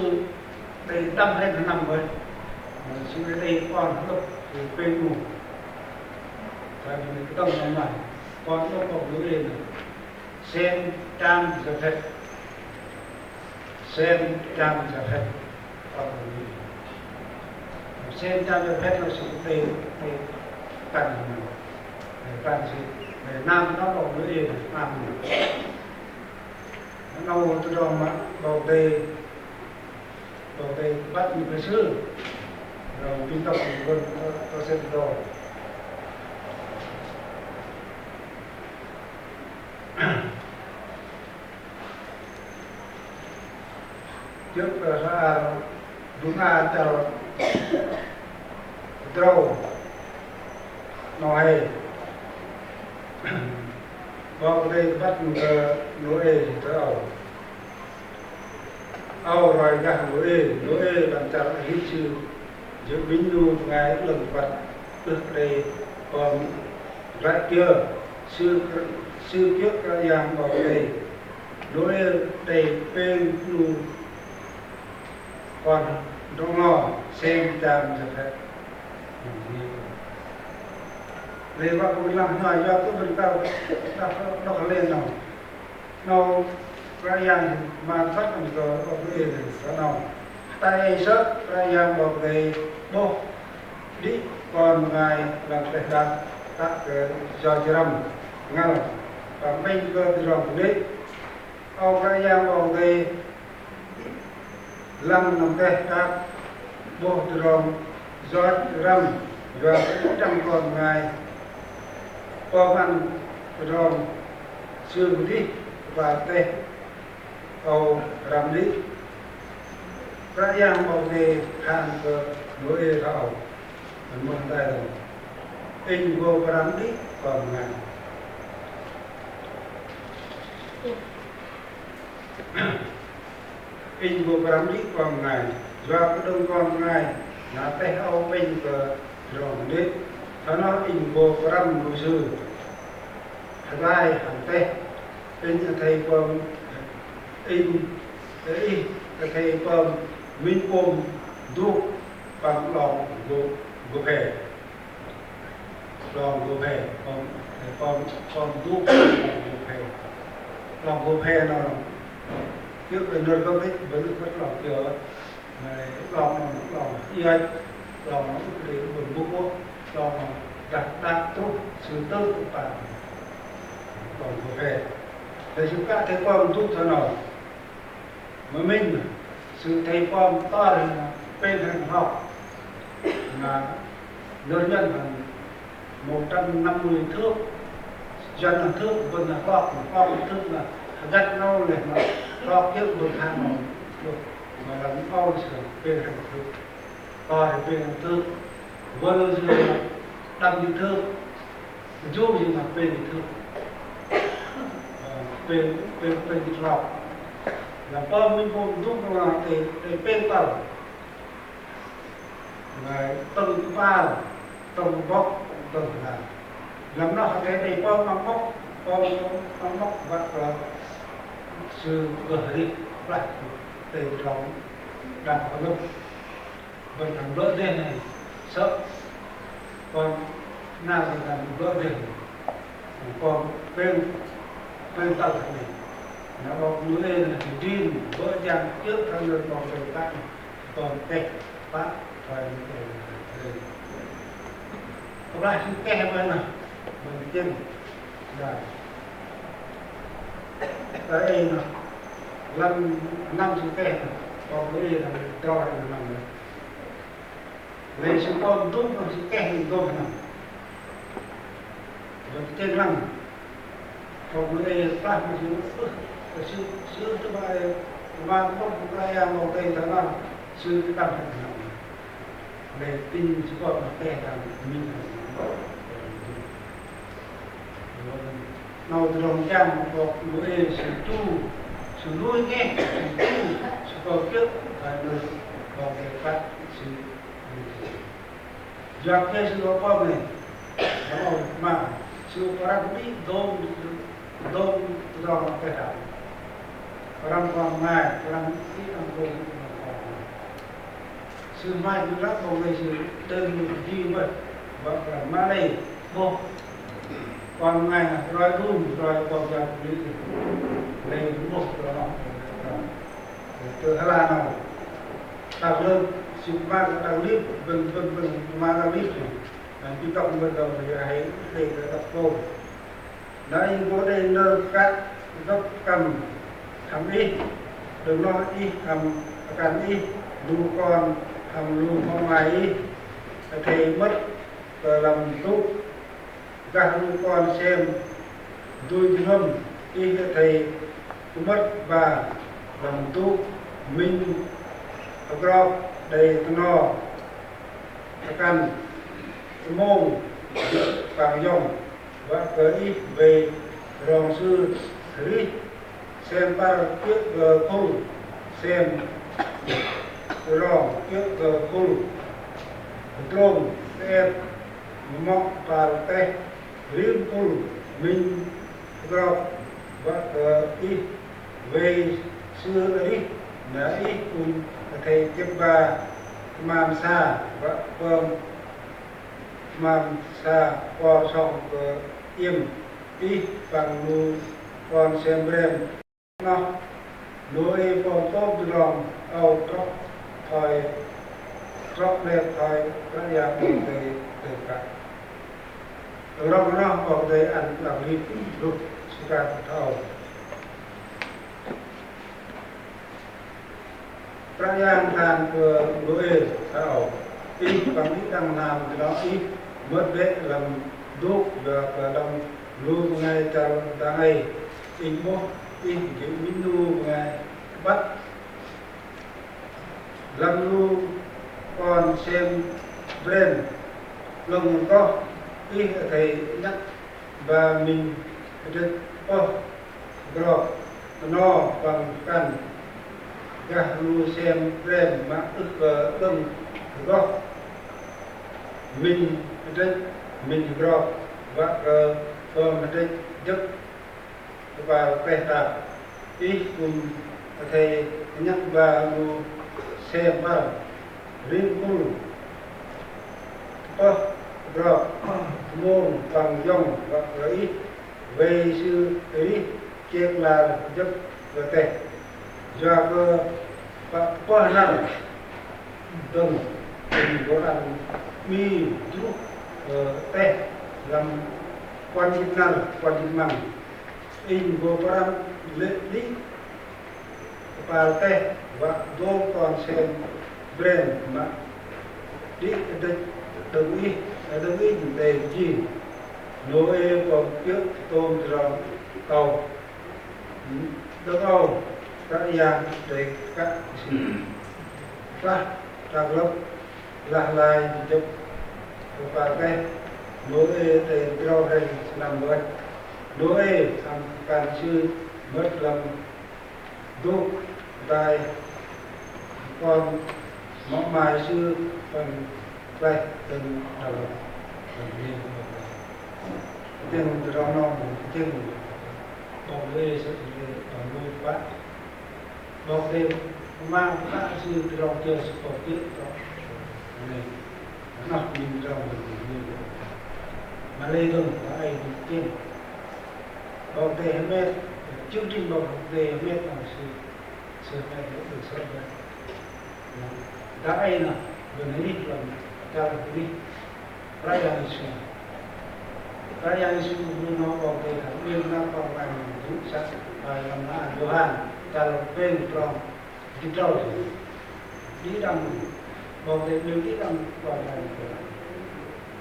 đây đâm lên nó nằm rồi sư đây còn lúc thì bên ngủ và mình cái tông nằm ngoài còn nó còn đứng lên xem trang giờ phép xem trang giờ phép nó sự đây cần gì để nam nó còn đứng lên nam nó tôi cho mà đầu tê bắt những cái sư rồi chúng ta cũng có xem rồi trước ra đúng là cho trâu nói vào đây bắt lối tới ầu rồi ra lối làm cho hít chữ giữ vĩnh lưu ngày lần vật được đây còn lại kia sư trước các giang vào đây lối đây bên lưu còn trong nó xem chạm sẽ phải để mà cũng làm nói cho cái phần cao nó lên nào nó ra giang mà phát mình có cái gì đó nào tay sớt ra giang vào cái bố đi còn ngài làm cái đàn các cái giờ rằm ngang và mình cơ từ rồng đấy ông ra giang vào cái làm cái các bố từ rồng giờ rằm và trong còn ngài có ăn rồi xương đi và tê cầu làm đi ra giang vào cái hàng của người thảo một tay rồi in vô làm đi còn ngài in vô làm đi còn ngài do cái đông con ngài là tay âu bên của rồi đi nó in vô làm vô sư hai hàng tê in thầy con in thầy con minh ôm đu bằng lòng vô về lòng vô về con đu lòng vô về nó trước cái nơi có biết vẫn lòng kiểu này lòng ai lòng nó để buồn bút lòng đặt tốt sự tốt của bạn còn vô về để chúng ta thấy qua một chút thôi nào mà mình sự thấy qua một to là bên hàng học là lớn nhất là 150 thước dân là thước vẫn là khoa một thước là đất nâu này mà khoa kiếp một hàng được mà là những ao sửa bên hàng thước to thì bên hàng thước vân là đâm như thước giúp gì mà bên như thước bên lọc là bơm minh vô giúp nó làm thì bên tàu rồi tầng thứ ba tầng bóc tầng làm nó cái này bơm nó móc và sự gửi đi lại để lòng đảm bảo lúc vẫn thằng vỡ đen này sợ còn nào thì làm vỡ đen còn bên tàu này nó có núi lên là đi vỡ giang trước thằng người còn về tay còn kẹt phát phải có lại chúng kẹt bên này mình chân rồi đây là năm chúng kẹt còn cái gì là cho là nằm đây chúng con tốt nó chúng kẹt mình tốt nằm rồi trên lăng còn cái đây phát mà chúng sư thứ ba không có ai một đây là làm sư cái tâm thành lòng để tin chúng con là kẻ làm mình nào từ lòng trang một người sự nuôi nghe sự cầu trước phải nơi vào cái phát sự do cái sự có con này nó mà sự phát đi đôn do cái đạo orang mai orang ini orang sư mai cũng rất không gây sự đơn gì vậy và mà đây vô còn ngày là rồi run rồi còn giờ đi đây một rồi từ Hà Lan nào tạo lên sư mai cũng đang liếp vân mà đang liếp chúng ta cũng bắt đầu thì hãy để tập vô đấy có đây nơi các góc cầm thầm đi đừng lo đi thầm cần đi lu con thầm lu con ngoài đi thầy mất làm tốt các lu con xem đôi ngâm đi thầy mất và làm tốt mình có đầy no căn môn bằng dòng và cái về rong sư rí xem ba kiếp khôn xem rong kiếp khôn trôm em mọc vào tay riêng khôn mình có và cái về xưa ấy đã ít cùng thầy tiếp ba mam sa và mam sa qua sông im đi bằng nu con xem rem nó nuôi con tốt lòng ao tróc thời tróc đẹp thời các nhà mình từ cả từ đó nó còn đây ăn làm đi lúc ra thầu các nhà than vừa nuôi thầu ít bằng ít đang làm thì đó ít mất đấy làm đốt và đồng luôn ngay trong ta này in bố in cái minu ngày bắt làm luôn còn xem brand lồng có ít thầy nhắc và mình được rồi nó bằng căn gà lu xem brand mà ức lưng đó mình được mình rồi và mình được giúp và cái ta ý cùng thầy nhắc và lu xem vào riêng cùng rồi môn bằng dòng và ý về sự ý chết là giúp và tệ do cơ và có năng từng có làm mi giúp tệ làm quan chức năng quan chức năng in vô làm lễ lý và tệ và vô còn xem brand mà đi đồng ý để gì nối còn trước tôm rồng cầu đất âu các nhà để các trang lớp là lại chụp và cái nối để rau hay làm vậy nối làm càng sư mất làm đúc tài còn mong mai sư phần đây từng đầu tiếng rau non tiếng bông lê sẽ còn nuôi bát bông lê mang các sư rau chơi sự có tiết đó này nó nhìn rau mình mà lê đông có ai tiếng bông lê hết chương trình bông lê hết là sư phải được sớm vậy đã ai nào benih dalam cara ini raya isu Bruno Oke Mirna Panggang Juksat Bayamna Johan kalau pen from digital di dalam Oke di dalam Panggang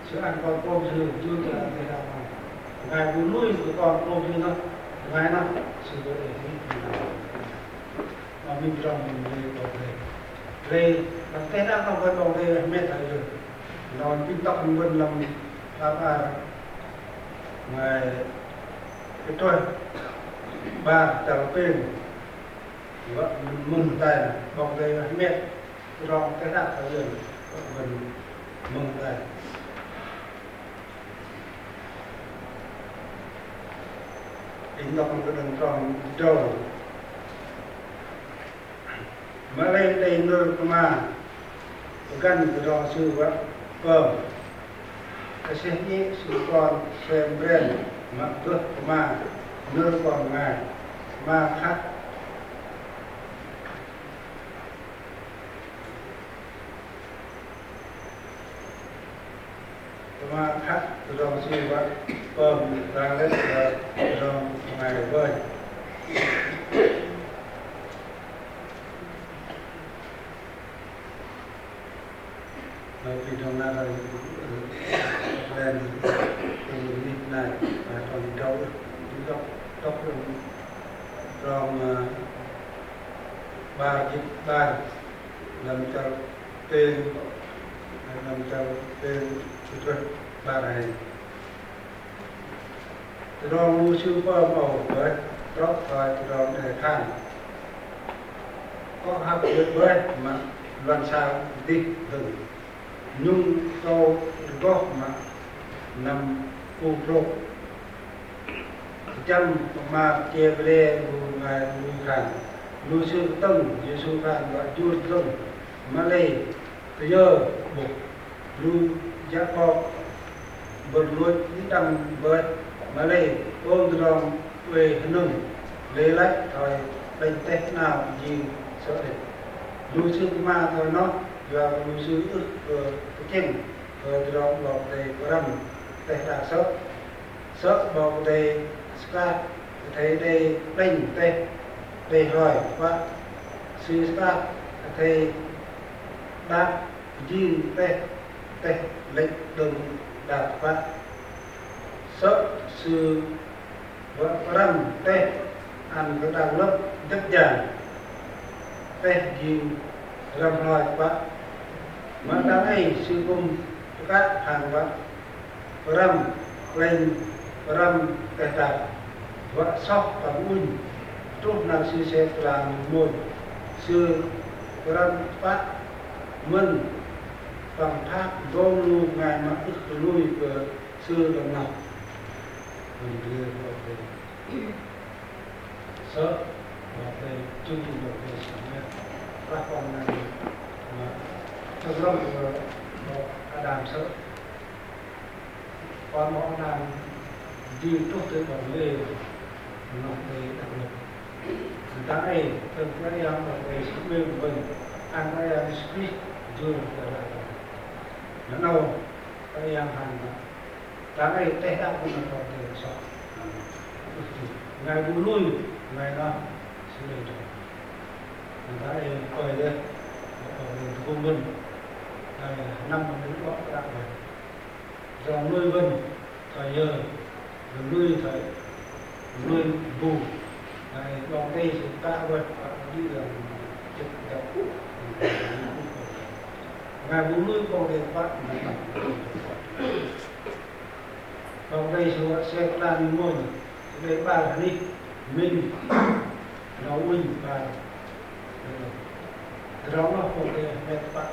sekarang còn công sự chưa là người ta ngài muốn nuôi của con công sự nó ngài nó sự để mà mình trong mình về làm thế nào không có đồ về mẹ thầy rồi nó tin tóc mình làm apa ngày cái tôi ba tàu pin và mừng tay bọc về mẹ rồi cái nào thầy rồi mình mừng tay in tóc mình đừng còn đâu mà lên đây nơi mà gần từ đó sư vợ cái xe nhé sư con xem brand mà được mà nơi còn ngài mà khác mà khác từ đó sư vợ đang lên từ đó ngài bơi vì trong này lên từ này và còn trâu tóc rong ba dịch ba làm cho tên làm cho tên rất ba này từ đó mua sư qua màu với đó rồi từ đó để khăn có học được với mà làm sao đi từng nhung câu góp mà nằm u rô chăm mà chia về ngày nuôi khăn nuôi sư tông như sư khăn và chuột rồng mà lấy bây giờ buộc nuôi giá bò bật nuôi những đằng với mà lấy ôm từ đó về nung lấy lại rồi đánh tết nào gì sợ đấy nuôi sư mà thôi nó và nuôi sư cái kinh từ đó vào đây có rằm tết đã sợ vào đây ska thấy đây đánh tết đây rồi và sư ska thấy đã gìn tết tết lệnh đừng đạt và sợ sư và rằm tết ăn cái đằng lớp rất giản tết gìn rằm rồi và mà đang ấy sư cung các hàng vật rằm lên rằm tết đạt và sóc và un trúc nào sư sẽ làm một sư rằm phát mân bằng thác đôn lưu ngày mà ức lui của sư đồng ngọc mình đưa vào đây sợ vào đây chương trình vào đây sáng nay các con này mà trong lòng của Adam sợ con họ làm đi tốt tới bảo vệ nó để đặc biệt người ta ấy từng cái em bảo vệ sự bên của mình ăn cái em speak chưa trở lại nó đâu cái em hàng ta ấy tết đã cũng là bảo vệ sợ ngày vui lui ngày nào sẽ để cho người ta ấy coi đây ở vùng mình này năm đến đó đặc biệt dòng nuôi vân thời giờ nuôi thời nuôi bù này vào đây chúng ta vẫn đi là trực tiếp ngày bù nuôi vào đây bắt vào đây chúng sẽ làm mồi để ba đi mình nấu mình và đó là một cái mệt bắt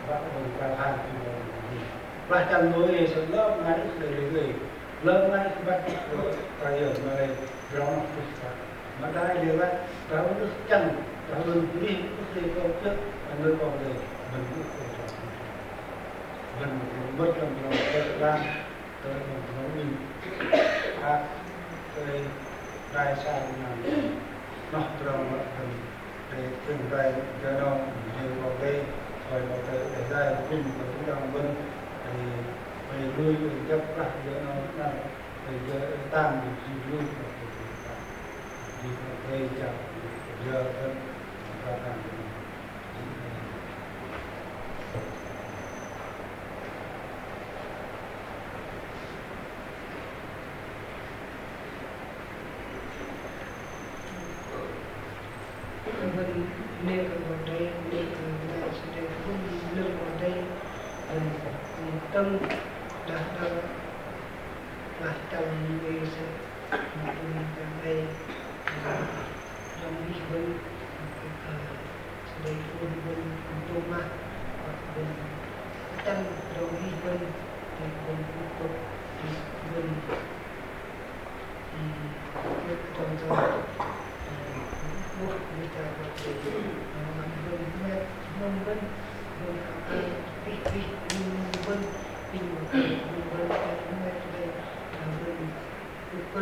bắt mình cả hai và chẳng nói sự lớp ngay để lớp ngay bắt tài ở mà đây đó mà đây đều là đó nước chân đó luôn đi đi câu trước nơi còn đây mình cũng mình mất lòng ra tới mình mình tới đại sai làm nó rồi mình để từng đây giờ đâu nhiều vào đây rồi vào tới để ra cùng với chúng ta bên thì về nuôi mình chấp lại giờ nó là để giờ tam thì nuôi thì đây chào giờ vẫn ta làm mình nêu vào đây nêu vào đây không nêu vào đây tâm đạt đâu là tâm về sự mình đây trong đi bên đây bên bên tô ma bên chân trong đi bên thì bên bên trong trong buộc người ta có thể mình mệt mình bên mình bị mình bên mình bên mệt đây mình cơ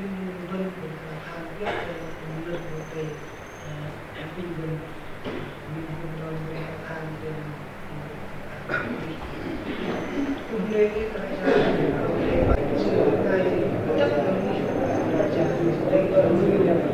nhưng bên mình hàng biết mình được một cái mình rồi mình hàng bên cũng nên cái này là sự này chắc là mình đây là người làm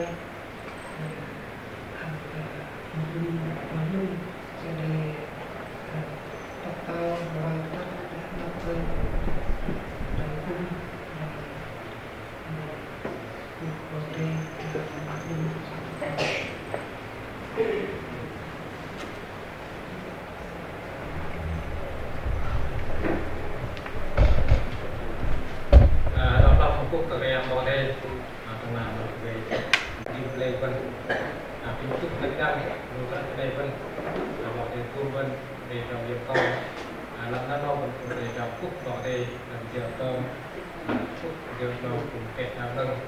tay mình sẽ để tập tao và các lập thân đại cung của đây đọc phúc các em vào đây trong làm về đi lên vân kinh thức đánh đăng rồi các đây vân vào đây cung vân để trong việc câu làm nó non để trong phúc vào đây làm giờ tôm phúc giờ nó cùng kẹt nào nâng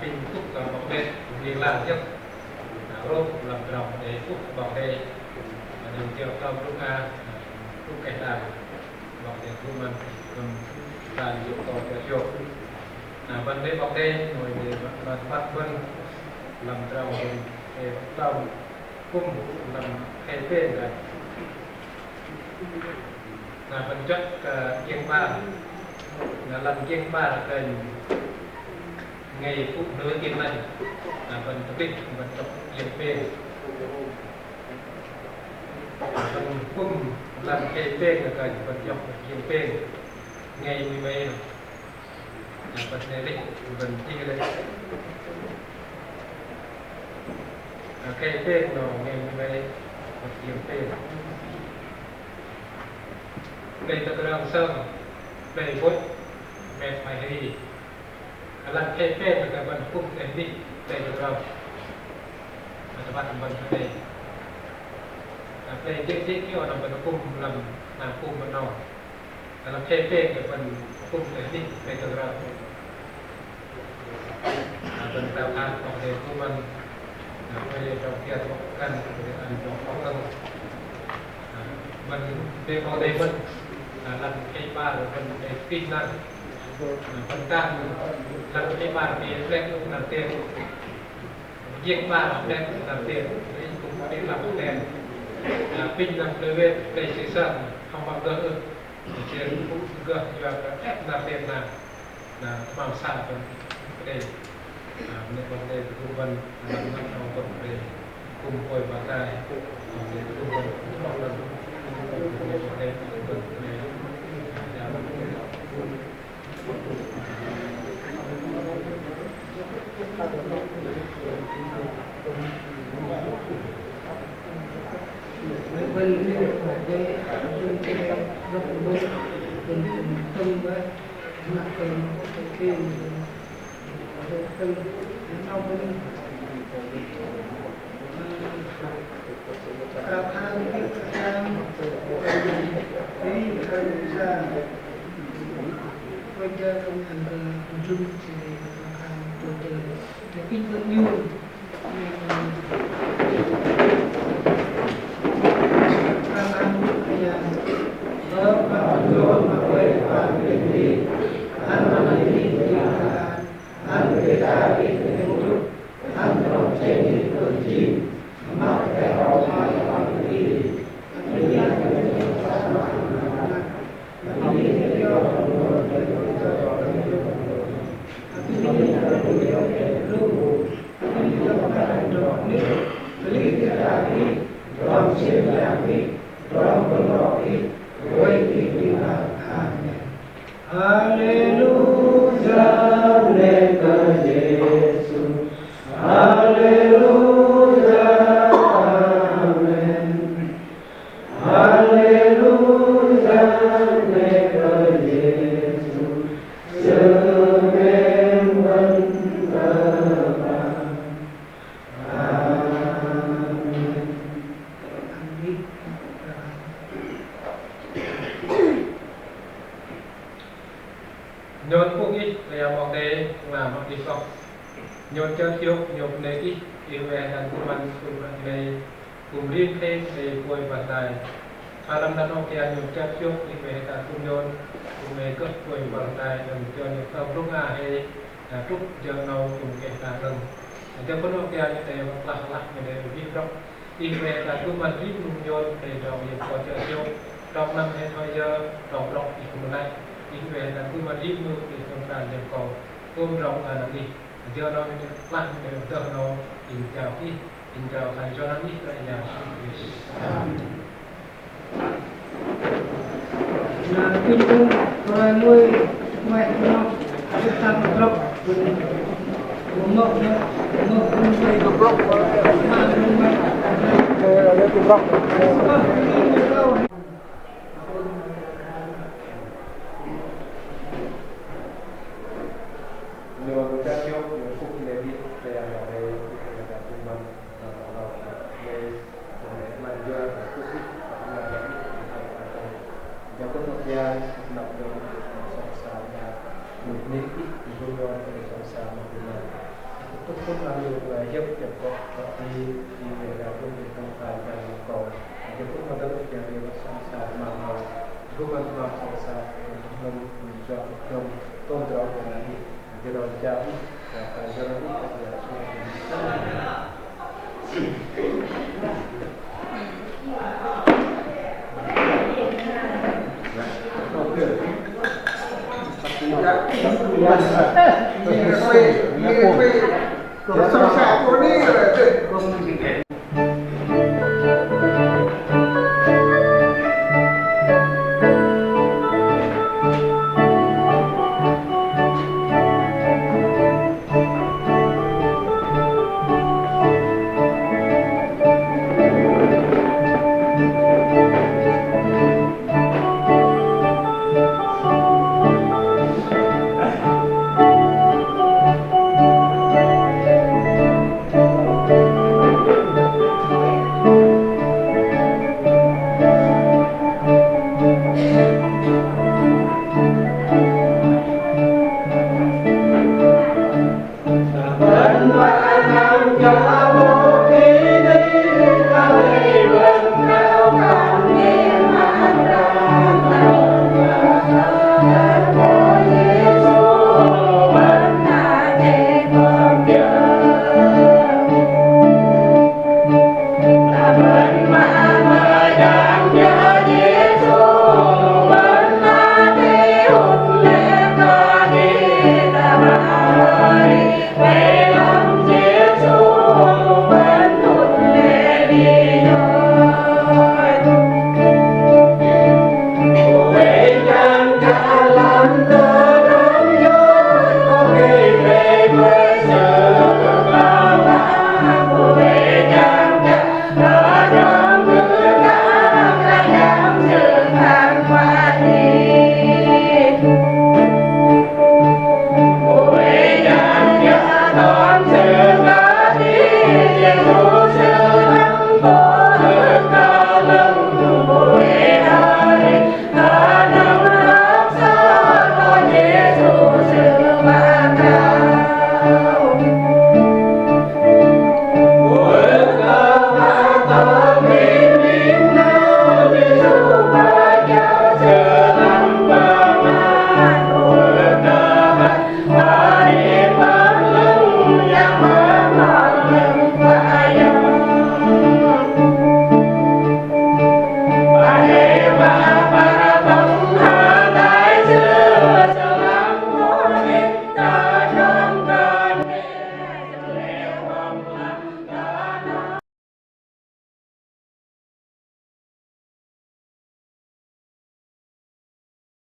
kinh phúc vào đây đi làm tiếp rốt làm lòng để phúc vào đây đường giờ tôm lúc phúc kẹt nào vào đây cung vân là dụng cầu cho chuột vấn đề bọc đen rồi để bắt vân làm trồng để trồng cung làm khe tên rồi là phần chất kiên ba là làm kiên ba là cần ngày phụ nữ kiên này là phần thực định phần tập kiên tên phần cung làm khe tên là cần phần dọc kiên tên ngày 10 phần này đi phần chia đây cái tên nó nghe về một nhiều tên đây là cái sơn đây vốn mẹ phải đi làm cái tên là cái phần cung này đi đây là đâu các bạn phần đây đây tiếp tiếp kia là phần cung làm cung bên nọ làm cái tên cái phần cung này đi đây là đâu phần tạo thànhของเด็กที่มันไปtrong kia trong căn trong phòng thân mình về vào đây mình làm cái ba rồi mình để tin năng phần căn làm cái ba thì lên làm tiền giết ba lên làm tiền đấy cũng có đi làm tiền pin làm tới bên đây sẽ sợ không bao giờ hơn tiền cũng gần như là ép làm tiền là làm sao đây nên vấn đề của vân làm năm trong vấn đề cùng hồi và tài vấn đề của vân một lần vấn đề của vân nhôn phúc ít là một cái mà một cái không nhôn cho thiếu nhục này ít yêu về đàn của mình này cùng riêng thêm để quay và tài và làm đàn ông kia nhôn cho thiếu yêu về đàn cùng nhôn cùng về cấp quay và tài làm cho những thông lúc nào hay trúc cho nhau cùng cái đàn rừng cho con ông kia như thế lạc lạc như thế biết đó yêu về đàn của mình ít cùng nhôn để trong những có cho thiếu trong năm hay thôi giờ trong thì cùng này đi về là cứ mà đi mưa thì trong đàn nhập cầu ôm rộng là đi giờ nó lặng để giờ nó in chào thầy cho nó biết lại nhà Nah, pintu orang mui mai no kita blok umok mui blok Nếu chúng ta chốt những phút này đi để làm để làm chúng mình để mình đưa phút ít và làm yang kemudian nak sama một nít ít thì luôn luôn phải sama dengan itu pun lalu belajar cepat tapi di dalam tempat yang kau itu pun ada yang sama mau bukan sama menjadi kontrol dari jalan jauh dan jalan Mira,